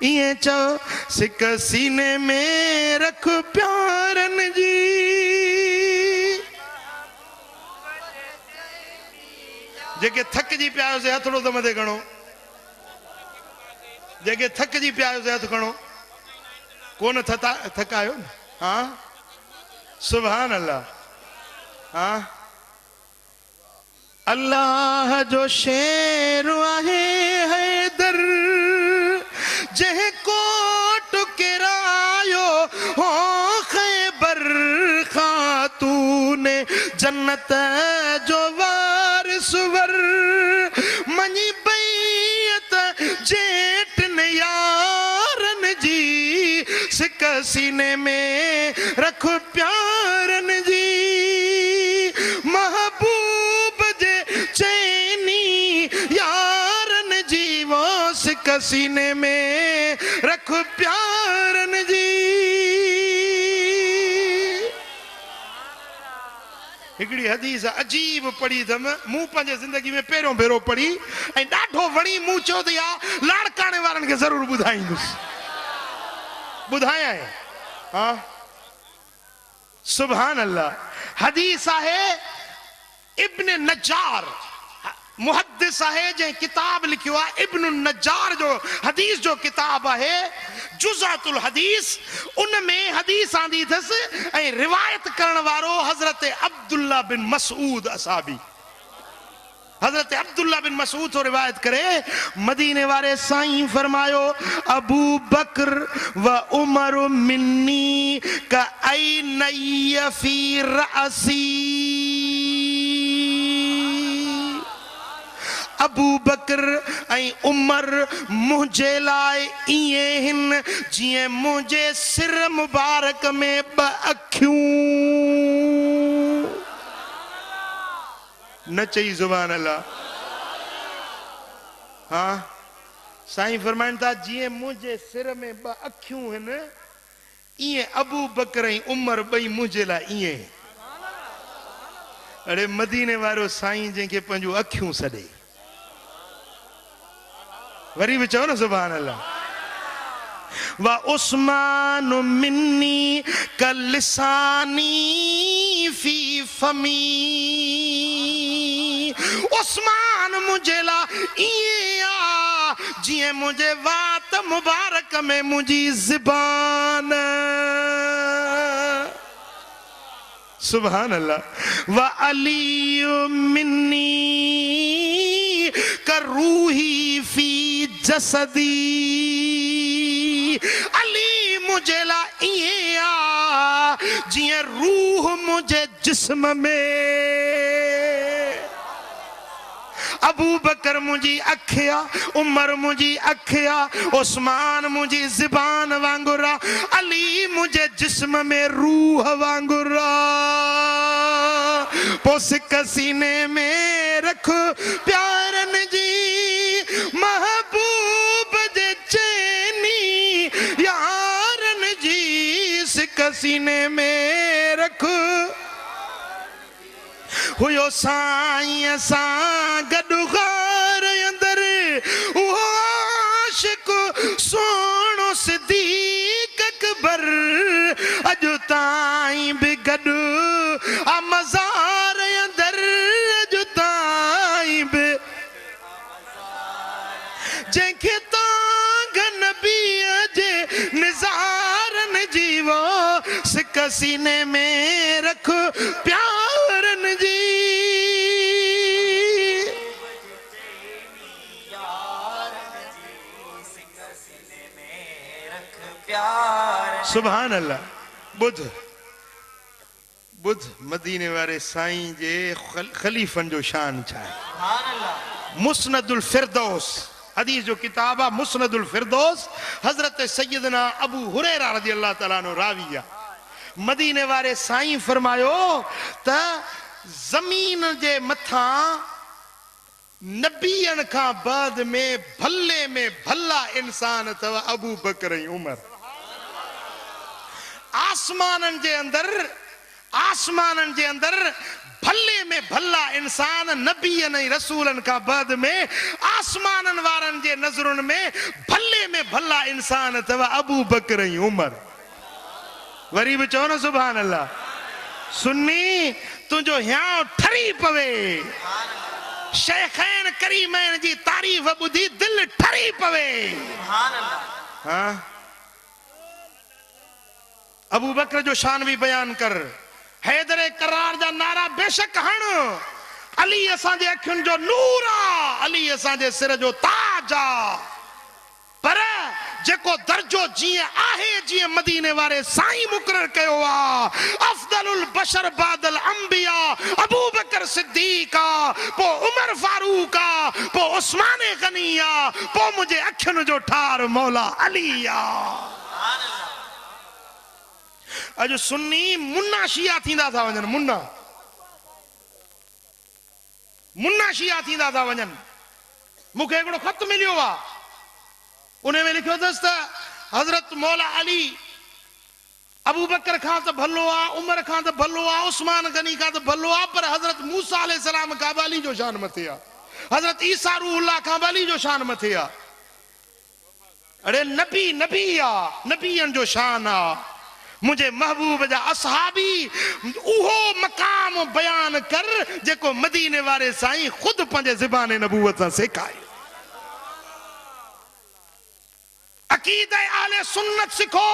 Speaker 1: इएं चओ सिक सीने में रख प्यारन जी, जेके थकिजी पिया आहियो से हथड़ो त मथे खणो, जेके थकिजी पिया आहियो से हथ खणो, कोन थकायो न। हाँ सुभान अल्लाह। हाँ अल्लाह जो शेर आहे हैदर, जह कोट किरायो हो खैबर, खातून जन्नत जो वारिसवर, मनी बैत जेठ ने यारन जी, सिक सीने में रख प्यारन जी। महबूब जे चैनी यारन जी, वो सिक सीने में रख प्यारन जी। हिकिड़ी हदीस अजीब पढ़ी अथम, मूं पंहिंजे ज़िंदगी में पहिरियों भेरो पढ़ी ऐं ॾाढो वणी। मूं चयो त यार लाड़काणे वारनि खे ज़रूरु ॿुधाईंदुसि, ॿुधायां। हाँ सुभान अल्लाह। हदीस आहे इब्न नजार मुहद्दिस आहे, जंहिं किताब लिखियो आहे इब्न नजार जो हदीस जो किताब आहे जुज़ातुल हदीस। उन में हदीस आंदी अथसि ऐं रिवायत करण वारो हज़रत अब्दुल्ला बिन मसऊद असाबी। हज़रत अब्दुल्ला बिन मसऊद तो रिवायत करे, मदीने वारे साईं फरमायो, अबू बकर व उमर मिन्नी का ऐनय फी रअसी। अबू बकर ऐं उमर मुंहिंजे लाइ ईअं हिन जीअं मुंहिंजे सिर मुबारक में ॿ अखियूं। न चई ज़ुबान अल्लाह। हाँ साईं फरमाइनि था जीअं मुंहिंजे सिर में ॿ अखियूं आहिनि, ईअं अबू बकर ऐं उमर ॿई मुंहिंजे लाइ ईअं। अड़े मदीने वारो साईं जंहिंखे पंहिंजूं अखियूं सॾे, वरी भी चओ न सुभान अल्लाह। व उस्मान मिन्नी कलिसानी फी फमी। उस्मान मुझे ला इया जिए मुझे वात मुबारक में मुझी ज़बान। सुभान अल्लाह। व अली मिन्नी कर रूही फी जसदी। अली मुझे ला इया जिए रूह मुझे जिस्म में, अबू बकर मुझी अखिया, उमर मुझी अखिया, उस्मान मुझी ज़बान वांगुरा, अली मुझे जिस्म में रूह वांगुरा। पोसिक सीने में रख प्यारन जी, महबूब जे चैनी यारन जी, सिक सीने में रख। हुयो साईं सां गॾु गार अंदर, उहो आशिक सोणो सिद्दीक़ अकबर, अॼु ताईं बि गॾु आ मज़ार अंदर, अॼु ताईं बि जंहिंखे तांग नबीअ जे निज़ारन जीवो, सिक सीने में रख प्यारन जी। सुभान अल्लाह। बुध बुध मदीने वारे साईं जे खलीफन जो शान छा है। मुस्नदुल फिरदौस हदीस जो किताब है, मुस्नदुल फिरदौस, हजरत सैयदना अबू हुरैरा रज़ी अल्लाह तआला अन्हु रावी है। मदीने वारे साईं फरमायो त जमीन जे मथा नबीअन खां बाद में भले में भला इंसान अथव अबू बकर ऐं उमर। आसमानन जे अंदर भले में भला इंसान नबीअन ऐं रसूलन खां बाद में आसमानन वारन जे नज़रुन में भले में भला इंसान अथव अबू बकर ऐं उमर। वरी भी चो न सुभान अल्लाह। सुन्नी तुझो ह्यां ठरी पवे, शेखैन करीमैन जी तारीफ बुधी दिल ठरी पवे। हाँ, अबू बकर जो शान भी बयान कर। हैदर करार जा नारा बेशक हण, अली असांजे अखियुनि जो नूर आ, अली असांजे सिर जो ताज आ। पर जेको दर्जो जीअं आहे, जीअं मदीने वारे साईं मुक़रर कयो आ, अफदलुल बशर बादल अंबिया अबू बकर सिद्दीक़ आ, पो उमर फारूक आ, पो उस्मान गनी आ, पो मुझे अखियुनि जो ठार मौला अली आ। अॼु सुन्नी मुन्ना शिया थींदा था वञनि, मुन्ना शिया थींदा था वञनि। मूंखे हिकिड़ो ख़त मिलियो आहे, उन में लिखियो अथसि त हज़रत मौला अली अबू बकर खां त भलो आहे, उमर खां त भलो आहे, उस्मान गनी खां त भलो आहे, पर हज़रत मूसा अलैहिस्सलाम खां बि अली जो शान मथे आहे, हज़रत ईसा रूहुल्लाह खां बि अली जो शान मथे आहे। अरे नबी आहे, नबीअनि जो शान आहे। मुझे महबूब जा असहाबी उहो मकाम बयान कर जेको मदीने वारे साईं खुद पंहिंजे ज़बान नबूवत सां सेखारियो। अकीदे आले सुन्नत सिखो।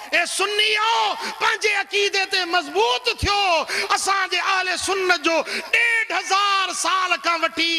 Speaker 1: ए सुन्नियो पंहिंजे अकीदे ते मजबूत थियो। असांजे आले सुन्नत जो 1500 साल खां वठी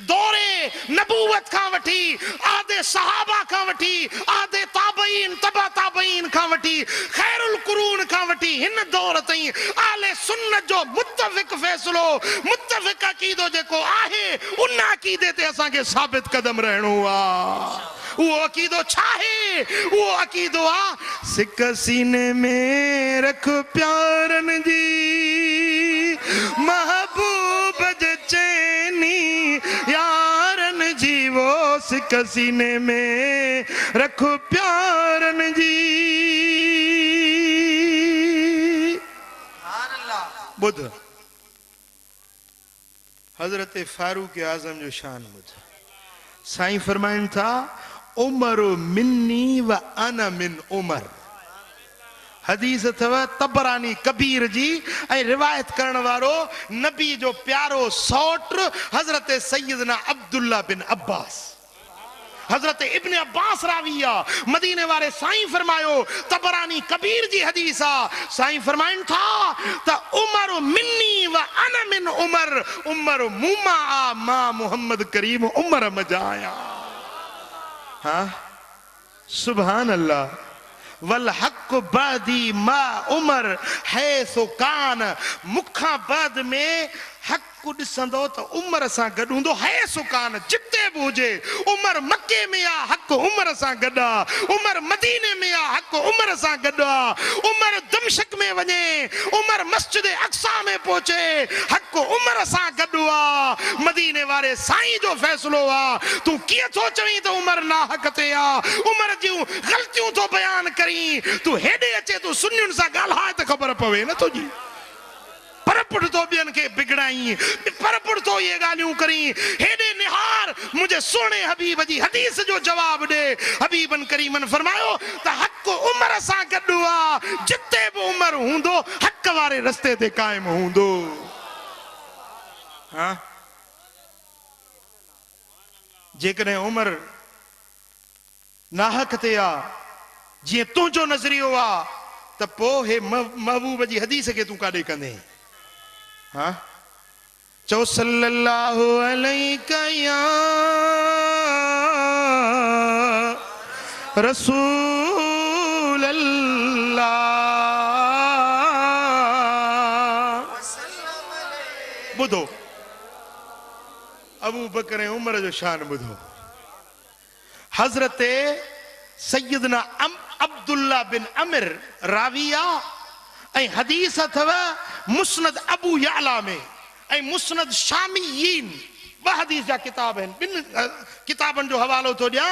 Speaker 1: दौरे नबूवत खां वठी आदे सहाबा खां वठी आदे ताबईन तबा ताबईन खां वठी खैरुल कुरून खां वठी हिन दौर ताईं आले सुन्नत जो मुत्तफ़िक फैसलो मुत्तफ़िक अकीदो जेको आहे उन अकीदे ते असांखे साबित कदम रहणो आहे। वो अकीदो छाहे? वो अकीदो आ सिक सीने में रख प्यारन जी महबूब जे चैनी यारन जी। वो सिक सीने में रख प्यारन जी। बुध हजरत फारूक आजम जो शान बुध। साईं फरमाइन था उमर मिन्नी व अना मिन उमर। हदीस अथव तबरानी कबीर जी ऐं रिवायत करण वारो नबी जो प्यारो सौट हजरत सैयदना अब्दुल्ला बिन अब्बास। हजरत इब्न अब्बास राविया मदीने वाले साईं फरमायो तबरानी कबीर जी हदीस आ। साईं फरमाइन था त उमर मिन्नी व अना मिन उमर। उमर मुमा आ मां मोहम्मद करीम उमर मजाया। हाँ सुभान अल्लाह। वल हक बादी मा उमर है सो कान, मुखा बाद में हक ॾिसंदो त उमर सां गॾु हूंदो है सो कान, जिते बि हुजे। उमर मके में आ, हक उमर सां गॾु आहे। उमर मदीने में आ, हक उमर सां गॾु आहे। उमर दमशक में वञे, उमर मस्जिद अक्सा में पहुचे, हक उमर सां गॾु आहे। मदीने वारे साईं जो फ़ैसिलो आहे। तूं कीअं थो चवीं त उमर नाहक ते आहे? उमर जूं ग़लतियूं थो बयान करीं, तूं हेॾे अचे तूं सुन्नियुनि सां ॻाल्हाए त ख़बर पवे न तुंहिंजी। पर पुठ तो बियन के बिगड़ाई, पर पुठ तो ये गालियों करी, हेडे निहार मुझे सोने हबीब जी हदीस जो जवाब दे। हबीबन करीमन फरमायो त हक उमर सा गड्डू आ, जिते भी उमर हूंदो हक वारे रस्ते ते कायम हूंदो। हाँ जेकॾहिं उमर नाहक ते आ, जीअं तुंहिंजो नज़रियो आ, त पोइ हे महबूब जी हदीस के तूं काॾे कंदे? हाँ चो सल्लल्लाहु अलैहि या रसूल अल्लाह। बुधो अबू बकर ऐं उमर जो शान बुधो। हजरत सैयदना अब्दुल्ला बिन अमिर राविया ऐं हदीस अथव मुस्नद अबू याला में ऐं मुस्नद शामियीन। ब हदीस जा किताब आहिनि, ॿिनि किताबनि जो हवालो थो ॾियां।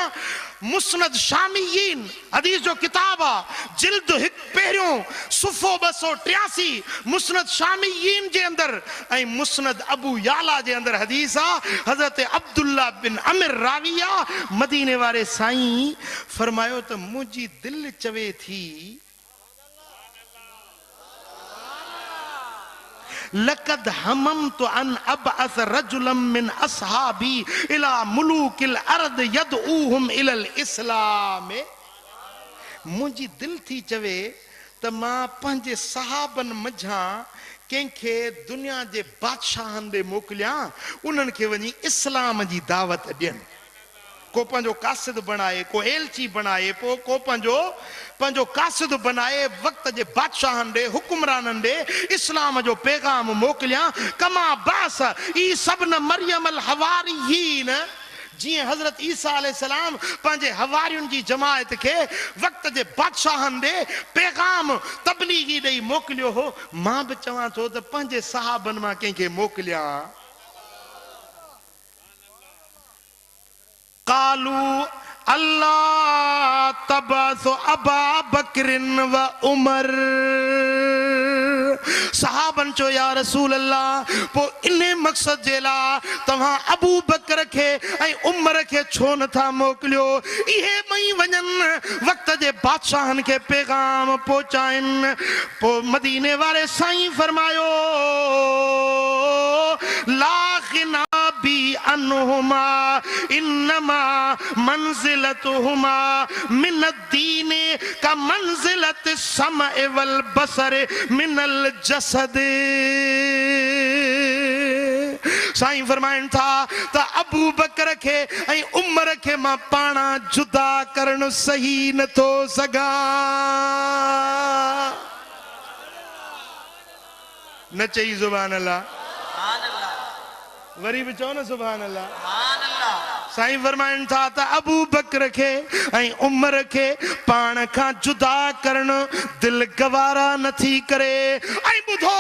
Speaker 1: मुस्नद शामियीन हदीस जो किताब आहे, जिल्द हिकु पहिरियों सुफ़ो 283 मुस्नद शामियीन जे अंदरि ऐं मुस्नद अबू याला जे अंदरि हदीस आहे। हज़रत अब्दुल्ला बिन अमिर राविया मदीने वारे साईं फरमायो त मुंहिंजी दिलि चवे थी लक़द हममतु अन अबअस रजुलन मिन असहाबी इला मुलूकिल अर्द यदऊहुम इलल इस्लाम। मुंहिंजी दिलि थी चवे त मां पंहिंजे सहाबनि मंझां कंहिंखे दुनिया जे बादशाहनि ॾे मोकिलियां, उन्हनि खे वञी इस्लाम जी दावत ॾियनि। को पंहिंजो कासिद बणाए, को एलची बणाए, पोइ को पंहिंजो कासिद बनाए, वक़्त जे बादशाहनि ॾे हुकुमराननि ॾे इस्लाम जो पैगाम मोकिलियां। कमा बास ई सब्न मरियम अल हवारियीन, जीअं हज़रत ईसा अलैहिस्सलाम पंहिंजे हवारियुनि जी जमायत खे वक़्त जे बादशाहनि ॾे पैगाम तबलीगी ॾेई मोकिलियो हो, मां बि चवां थो त पंहिंजे सहाबनि मां कंहिंखे मोकिलियां। कालू अल्लाह तबासो अबा बकरिन व उमर। सहाबन चो या रसूल अल्लाह, पो इन मकसद जे ला तव्हां अबू बकर के ऐं उमर के छो नथा मोकिलियो? इहे ॿई वञनि वक़्त जे बादशाहनि खे पैगाम पहुचाइनि। पो मदीने वारे साईं फरमायो ला गिना बी अनहुमा इन्नमा मंजिलतुहुमा मिन अद्दीन का मंजिलत समय वल बसर मिनल जसद। साईं फरमाइनि था त अबू बकर के ऐं उमर के मां पाणा जुदा करण सही नथो सघां। न चई सुभान अल्लाह, वरी बि चओ न सुभान अल्लाह। साईं फरमाइनि था त अबू बकर के ऐं उमर के पाण खां जुदा करण दिल गवारा नथी करे। ऐं ॿुधो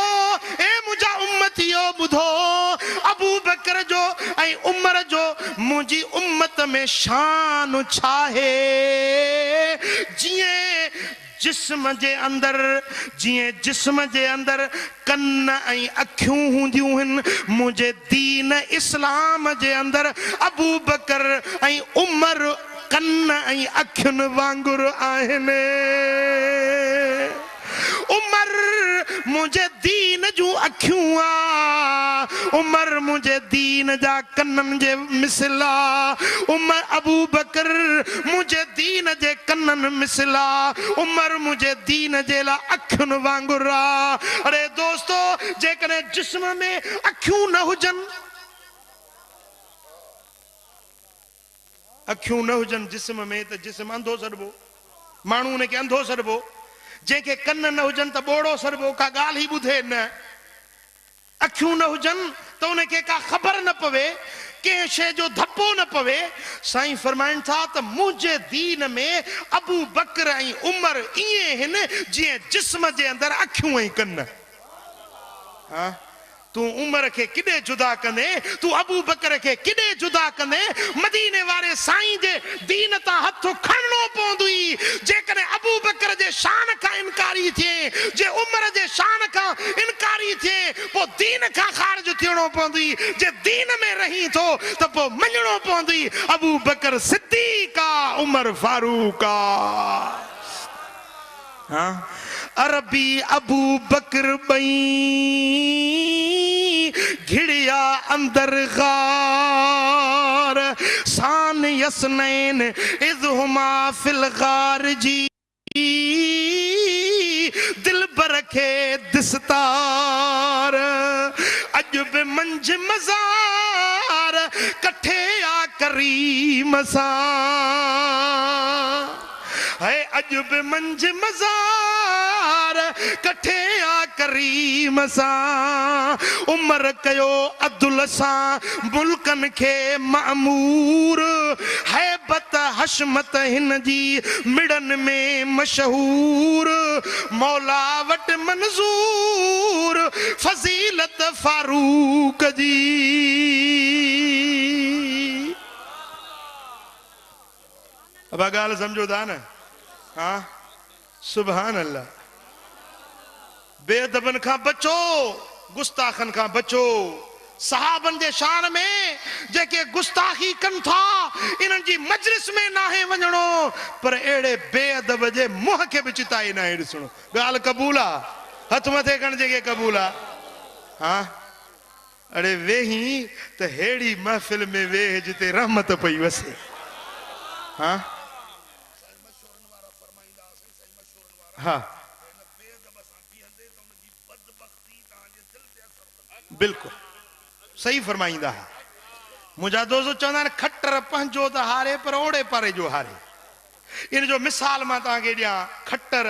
Speaker 1: ए मुंहिंजा उम्मतियो, ॿुधो अबू बकर जो ऐं उमर जो मुंहिंजी उम्मत में शान छा आहे। जिस्म जे अंदर कन ऐं अखियूं हूंदियूं आहिनि, मुंहिंजे दीन इस्लाम जे अंदर अबू बकर ऐं उमर कन ऐं अखियुनि वांगुरु आहिनि। उमर मुंहिंजे दीन जूं अखियूं आ, उमर मुंहिंजे दीन जा कननि जे मिसला। उमर अबू बकर मुंहिंजे दीन जे कननि मिसला, उमर मुंहिंजे दीन जे लाइ अखियुनि वांगुरु आ। अरे दोस्तो, जेकॾहिं जिस्म में अखियूं न हुजनि, अखियूं न हुजनि जिस्म में, त जिस्म अंधो सॾिबो। माण्हू उनखे अंधो सॾिबो, जंहिंखे कन न हुजनि त ॿोड़ो सॾिबो, का ॻाल्हि ई ॿुधे न, अखियूं न हुजनि त उनखे का ख़बर न पवे, कंहिं शइ जो धपो न पवे। साईं फरमाइनि था त मुंहिंजे दीन में अबू बकर ऐं उमर ईअं हिन जीअं जिस्म जे अंदरि अखियूं ऐं कन। हा, तूं उमर खे किॾे जुदा कंदे, तूं अबू बकर खे किॾे जुदा कंदे? मदीने वारे साईं जे दीन तां हथ खणणो पवंदुई। जेकॾहिं अबू बकर जे शान खां इनकारी थिए, जे उमर जे शान खां इनकारी थिए, पोइ दीन खां ख़ारिज थियणो पवंदुई। जे दीन में रही थो त पोइ मञणो पवंदुई अबू बकर सिद्दीक़ आ, उमर फारूक आ। हाँ, अरबी अबू बकर बई घिड़िया अंदर गार, शान यसनैन इज़हुमा फिल गार जी, दिल बरखे दिसतार, अज बे मंझ मज़ार कठे आ करीम सा, है अज बे मंझ मज़ार कठे आ करीम सा, उमर कयो अदुल सां मुल्कन खे मामूर, हैबत हशमत हिन जी मिड़न में मशहूर, मौला वट मंजूर फजीलत फारूक जी। अब ॻाल्हि समझो था न? हाँ, सुभान अल्लाह। बेअदबन खां बचो, गुस्ताखन खां बचो। सहाबन जे शान में जेके गुस्ताखी कनि था, इन्हनि जी मजलिस में नाहे वञणो, पर अहिड़े बेअदब जे मुंहं खे बि चिताई नाहे ॾिसणो। ॻाल्हि क़बूल आहे? हथ मथे करण जेके क़बूल आहे। हाँ, अड़े वेही त हेड़ी महफ़िल में वेह जिते रहमत पई वसे। हाँ हाँ, बिल्कुल सही फरमाईंदा। मुंहिंजा दोस्त चवंदा आहिनि खट्टर पंहिंजो त हारे पर ओड़े पारे जो हारे। इन जो मिसाल मां तव्हांखे ॾियां। खट्टर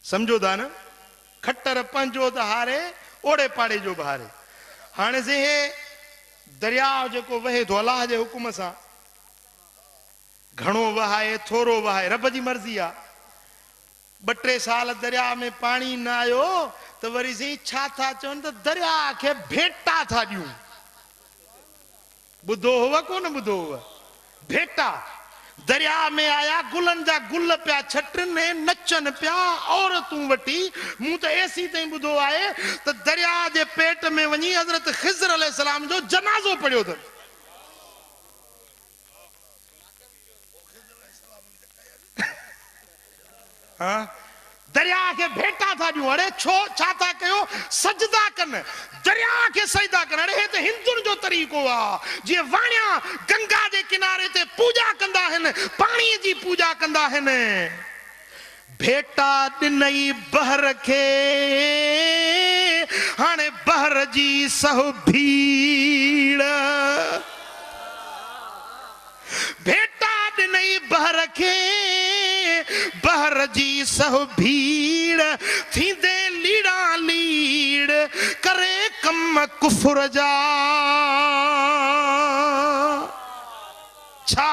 Speaker 1: सम्झो था न? खट्टर पंहिंजो त हारे ओड़े पारे जो बि हारे। हाणे से दरिया जेको वहे थो अलाह जे हुकुम सां, घणो वहाए थोरो वहाए रब जी मर्ज़ी आहे। 2-3 साल दरिया में पानी न आयो त वरी से छा था चवनि त दरिया खे भेटा था ॾियूं। ॿुधो हुआ कोन ॿुधो हुआ? भेटा दरिया में आया, गुलनि जा गुल पिया छटनि, नचनि पिया औरतूं वठी। मूं त एसी ताईं ॿुधो आहे त दरिया जे पेट में वञी हज़रत ख़िज़र अलैहिस्सलाम जो जनाज़ो पढ़ियो अथनि। हाँ, दरिया के भेटा था ॾियूं। अड़े छो छा था कयो? सजदा कनि, दरिया के सजदा कनि। अड़े हे त हिंदुनि जो तरीक़ो आहे। जीअं वाणिया गंगा जे किनारे ते पूजा कंदा आहिनि, पाणी जी पूजा कंदा आहिनि। भेटा ॾिनई बहर खे, हाणे बहर जी सहो भीड़। भेटा ॾिनई बहर खे, बहर जी सहो भीड़, थींदे लीड़ा लीड़ करे कम कुफर जा। छा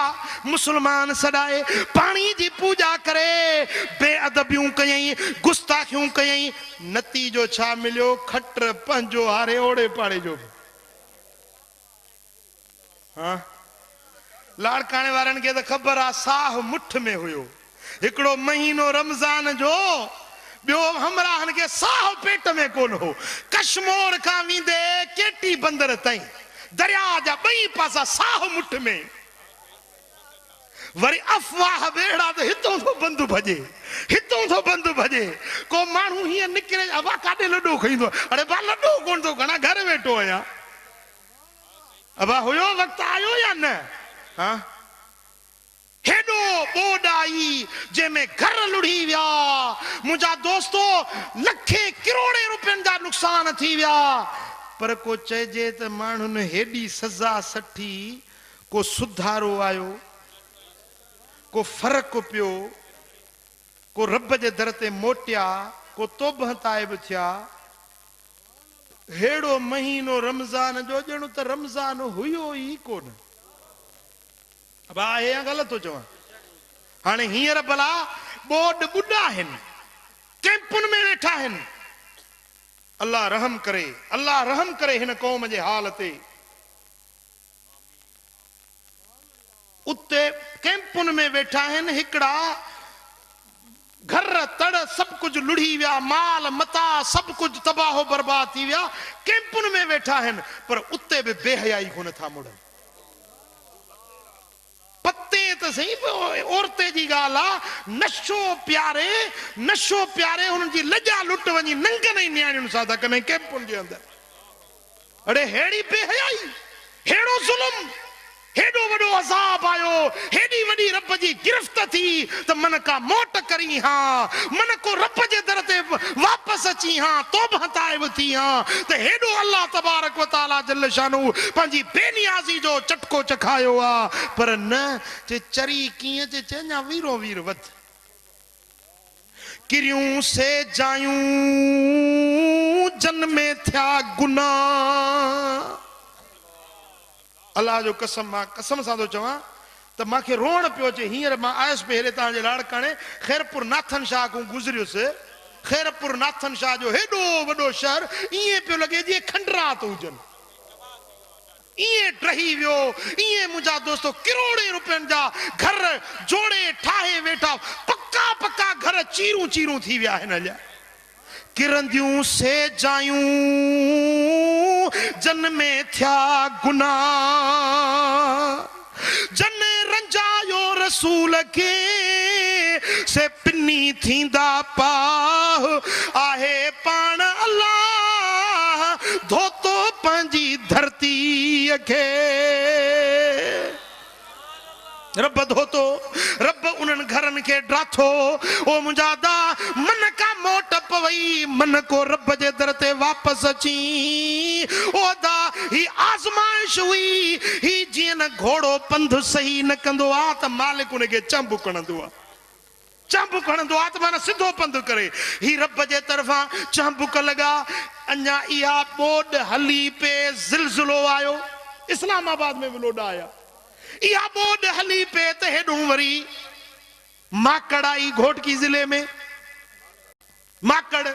Speaker 1: मुसलमान सदाए पानी जी पूजा करे बेअदबियूं कयई, गुस्ताखियूं कयई, नतीजो छा मिलियो? खट्टर पंहिंजो हारे ओड़े पाड़े जो। हाँ, लाड़काणे वारनि खे त ख़बर आहे साह मुठ में हुयो। हिकिड़ो महीनो रमज़ान जो, ॿियो हमराहनि खे साह पेट में कोन हो। कश्मीर खां वेंदे केटी बंदर ताईं दरिया जा 2 पासा साह मुठ में। वरी अफ़वाह बेड़ा त हितों थो बंद भॼे, हितों थो बंद भॼे। को माण्हू हीअं निकिरे, अबा काॾे लॾो खईंदो? अड़े बा लॾो कोन थो खणा, घर वेठो आहियां। अबा हुयो वक़्तु आयो या न? हाँ, हेॾो ॿोॾ आई जंहिंमें घर लुढ़ी विया। मुंहिंजा दोस्तो लखे करोड़े रुपयनि जा नुक़सान थी विया। पर को चइजे त माण्हुनि हेॾी सज़ा सठी, को सुधारो आयो, को फ़र्क़ु पियो। को रब जे दर ते मोटिया, को तोबह ताइब थिया। हेड़ो महीनो रमज़ान जो ॼण त रमज़ान हुयो ई कोन। अब आहे या ग़लति थो चवां? हाणे हींअर भला बोड बुढ़ा आहिनि, कैंपुनि में वेठा आहिनि। अल्लाह रहम करे, अल्लाह रहम करे हिन क़ौम जे हाल ते। उते कैंपुनि में वेठा आहिनि, हिकिड़ा घर तड़ सब कुछ लुढ़ी विया, माल मता सब कुछ तबाह बर्बाद थी विया, कैंपुनि में वेठा आहिनि, पर उते बि बेहयाई कोन था मुड़नि। पत्ते त सही औरते जी ॻाल्हि आहे, नशो प्यारे हुननि जी लॼा लुट वञी नंगनि नियाणियुनि सां था कनि कैंपुनि जे अंदरि। अड़े हेड़ी बेहयाई, हेड़ो ज़ुल्म, हेडो वडो अज़ाब आयो, हेडी वडी रब जी गिरफ्त थी त मन का मोट करी हां, मन को रब जे दर ते वापस अची हां, तौबह ताइब थी हां, त हेडो अल्लाह तबारक व तआला जल शानु पंहिंजी बेनियाज़ी जो चटको चखायो आ। पर न चे चरी कीअं चे चञा वीरो वीर वध किरियूं से जायूं जन में थिया गुनाह। अल्लाह जो कसम, मां कसम सां थो चवां त मूंखे रोअण पियो अचे। हींअर मां आयुसि पे हेॾे तव्हांजे लाड़काणे खैरपुर नाथन शाह खां गुज़रियुसि। खैरपुर नाथन शाह जो हेॾो वॾो शहर ईअं पियो लॻे जीअं खंडरात हुजनि, ईअं टही वियो। ईअं मुंहिंजा दोस्तो किरोड़े रुपयनि जा घर जोड़े ठाहे वेठा, पक्का पक्का घर चीरूं चीरूं थी विया हिन जा। किरंदियूं से जायूं जन में थिया गुनाह, जन रंजायो रसूल के से पिनी थींदा पाह, आहे पाण अल्लाह धोतो पंहिंजी धरती खे। रब धोतो, रब उन्हनि घरनि खे ड्राथो। ओ मुंहिंजा दा मन का मोट पवई, मन को रब जे दर ते वापस अची। ओ दा ही आज़माइश हुई, ही जीअं न घोड़ो पंधु सही न कंदो आहे त मालिक उनखे चंबु खणंदो आहे, चंबु खणंदो आहे त माना सिधो पंधु करे। ही रब जे तरफ़ां चंबुक लॻा। अञा इहा ॿोॾ हली पे, ज़िलज़िलो आयो, इस्लामाबाद में बि लोॾा आया। इहा ॿोॾ हली पे त हेॾूं वरी माकड़ आई घोटकी ज़िले में। माकड़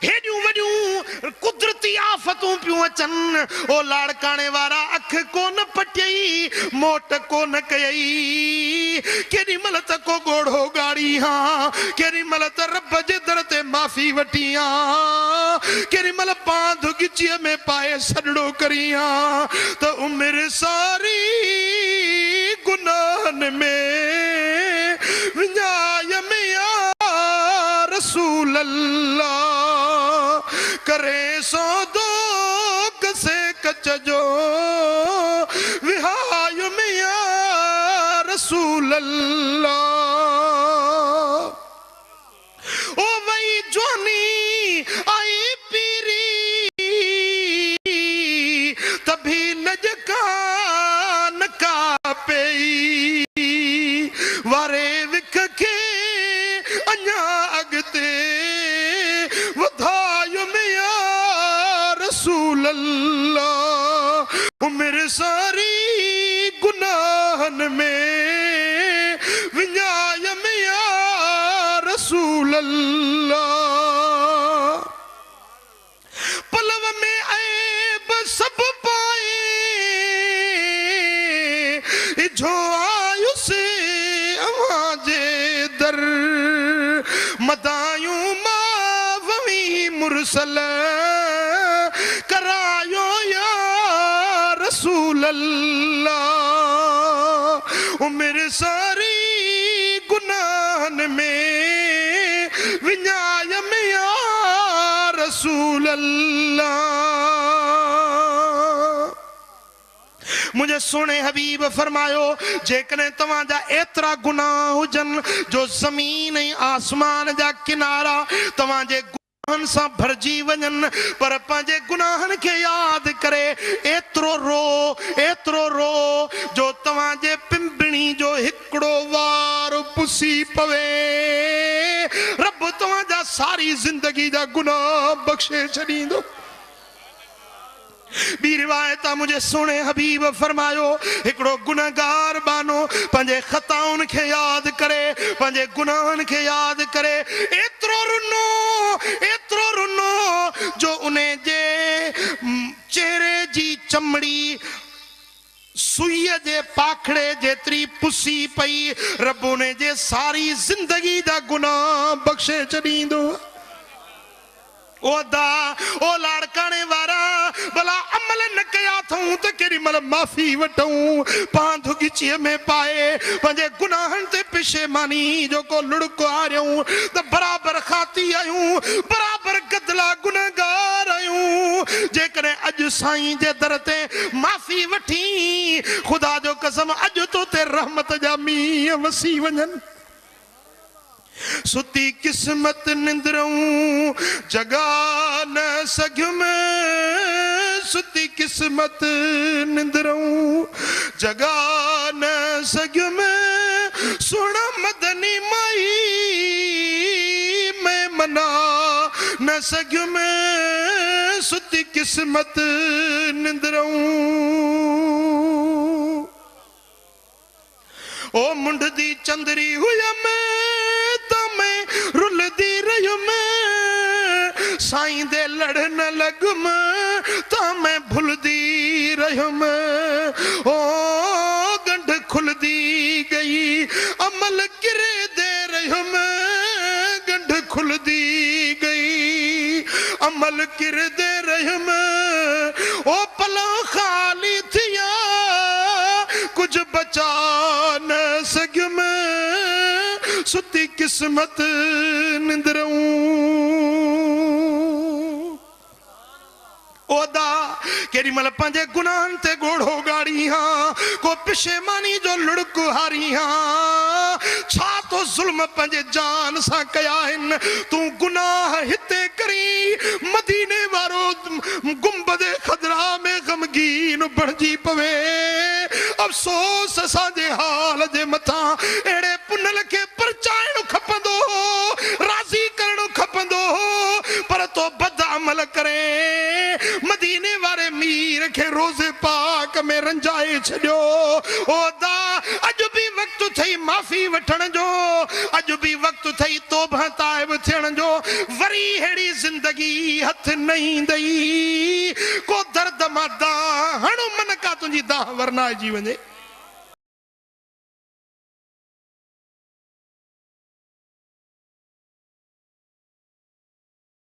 Speaker 1: हेॾियूं वॾियूं कुदरती आफ़तूं पियूं अचनि। ओ लाड़काणे वारा अख कोन पटियई, मोट कोन कयई। केॾी महिल त को घोड़ो गाड़ी हां, केॾी महिल त रब जे दर ते माफ़ी वठी हां, केॾी महिल बांध गिचीअ में पाए सॾड़ो करी हां, त उमिरि सारी गुनाहनि में विञाय में या रसूल अल्लाह, करे सो दो कसे कच जो विहाय में या रसूल अल्लाह। ओ वही जवानी आई पीरी, तभी नजका नका पेई, वारे विख के अञा अॻिते वधायो में या रसूल अल्लाह। उमिरि सारी गुनाहनि में विञाय में या रसूल अल्लाह। पलव में ऐब सब पाए, जो आयु से अवां जे दर, मदायूं माववी मुरसल करायो या रसूल अल्लाह। उमिरि सारी गुनाहनि में विञाय में या रसूल अल्लाह। मुझे सोने हबीब फरमायो, जेकॾहिं तव्हांजा एतिरा गुनाह हुजनि जो ज़मीन ऐं आसमान जा किनारा तव्हांजे सां भरजी वञनि पर पंहिंजे गुनाहनि खे यादि करे एतिरो रो जो तव्हांजे पिंपणी जो हिकिड़ो वार पुसी पवे रब तव्हांजा सारी जिंदगी जा गुनाह बख़्शे छॾींदो। बी रिवायत मुझे सुने हबीब फरमायो हिकड़ो गुनहगार बानो पंहिंजे खताउनि खे यादि करे पंहिंजे गुनाहनि खे यादि करे एतिरो रुनो जो उन जे चेहरे जी चमड़ी सुईअ जे पाखड़े जेतिरी पुसी पई रब उन जे सारी जिंदगी जा गुनाह बख़्शे छॾींदो। ओ लाड़काने वारा भला अमल न कया अथऊं त केॾी महिल माफ़ी वठूं पां धुगीचीअ में पाए पंहिंजे गुनाहनि ते पिशेमानी जो को लुड़को हारियूं त बराबरि खाती आहियूं बराबरि गदला गुनहगार आहियूं। जेकॾहिं अॼु साईं जे दर ते माफ़ी वठी ख़ुदा जो कसम अॼु तो ते रहमत जा मींहं वसी वञनि। सुती किस्मत निंद्रऊं जगा न सघियुमि सुती किस्मत निंद्रऊं जगा न सघियुमि सुण मदनी माई मैं मना न सघियुमि सुती किस्मत निंद्रऊं। ओ मुंड दी चंदरी हुयमि रुलदी रहियुमि साईं दे लड़ न लगुमि त मैं भुलदी रहियुमि। ओ गंढ खुलदी गई अमल किरे दे रहियुमि गंढ खुलदी गई अमल किरे दे रहियुमि। ओ पला खाली थिया कुछ बचा न सघियुमि सुती किस्मत निंद्रऊं। ओदा केॾी महिल पंहिंजे गुनाहनि ते घोड़ो गाड़ी हां को पिशेमानी जो लुड़क हारी हां छा तो ज़ुल्म पंहिंजे जान सां कया आहिनि तूं गुनाह हिते करी मदीने वारो गुंबदे खदरा में गमगीन बणिजी पवे। अफ़सोस असांजे हाल जे मथां अहिड़े पुनल खे परचाइणो खपंदो राज़ी करणो खपंदो पर तो बद अमल करे मदीने वारे मीर खे रोज़े पाक में रंजाए छॾियो। ओदा अॼु बि वक़्तु थई माफ़ी वठण जो अॼु बि वक़्तु थई तौबह ताइब थियण जो वरी अहिड़ी ज़िंदगी हथ न ईंदई को दर्द मां दाह हणो मन का तुंहिंजी दाह वरनाइजी वञे।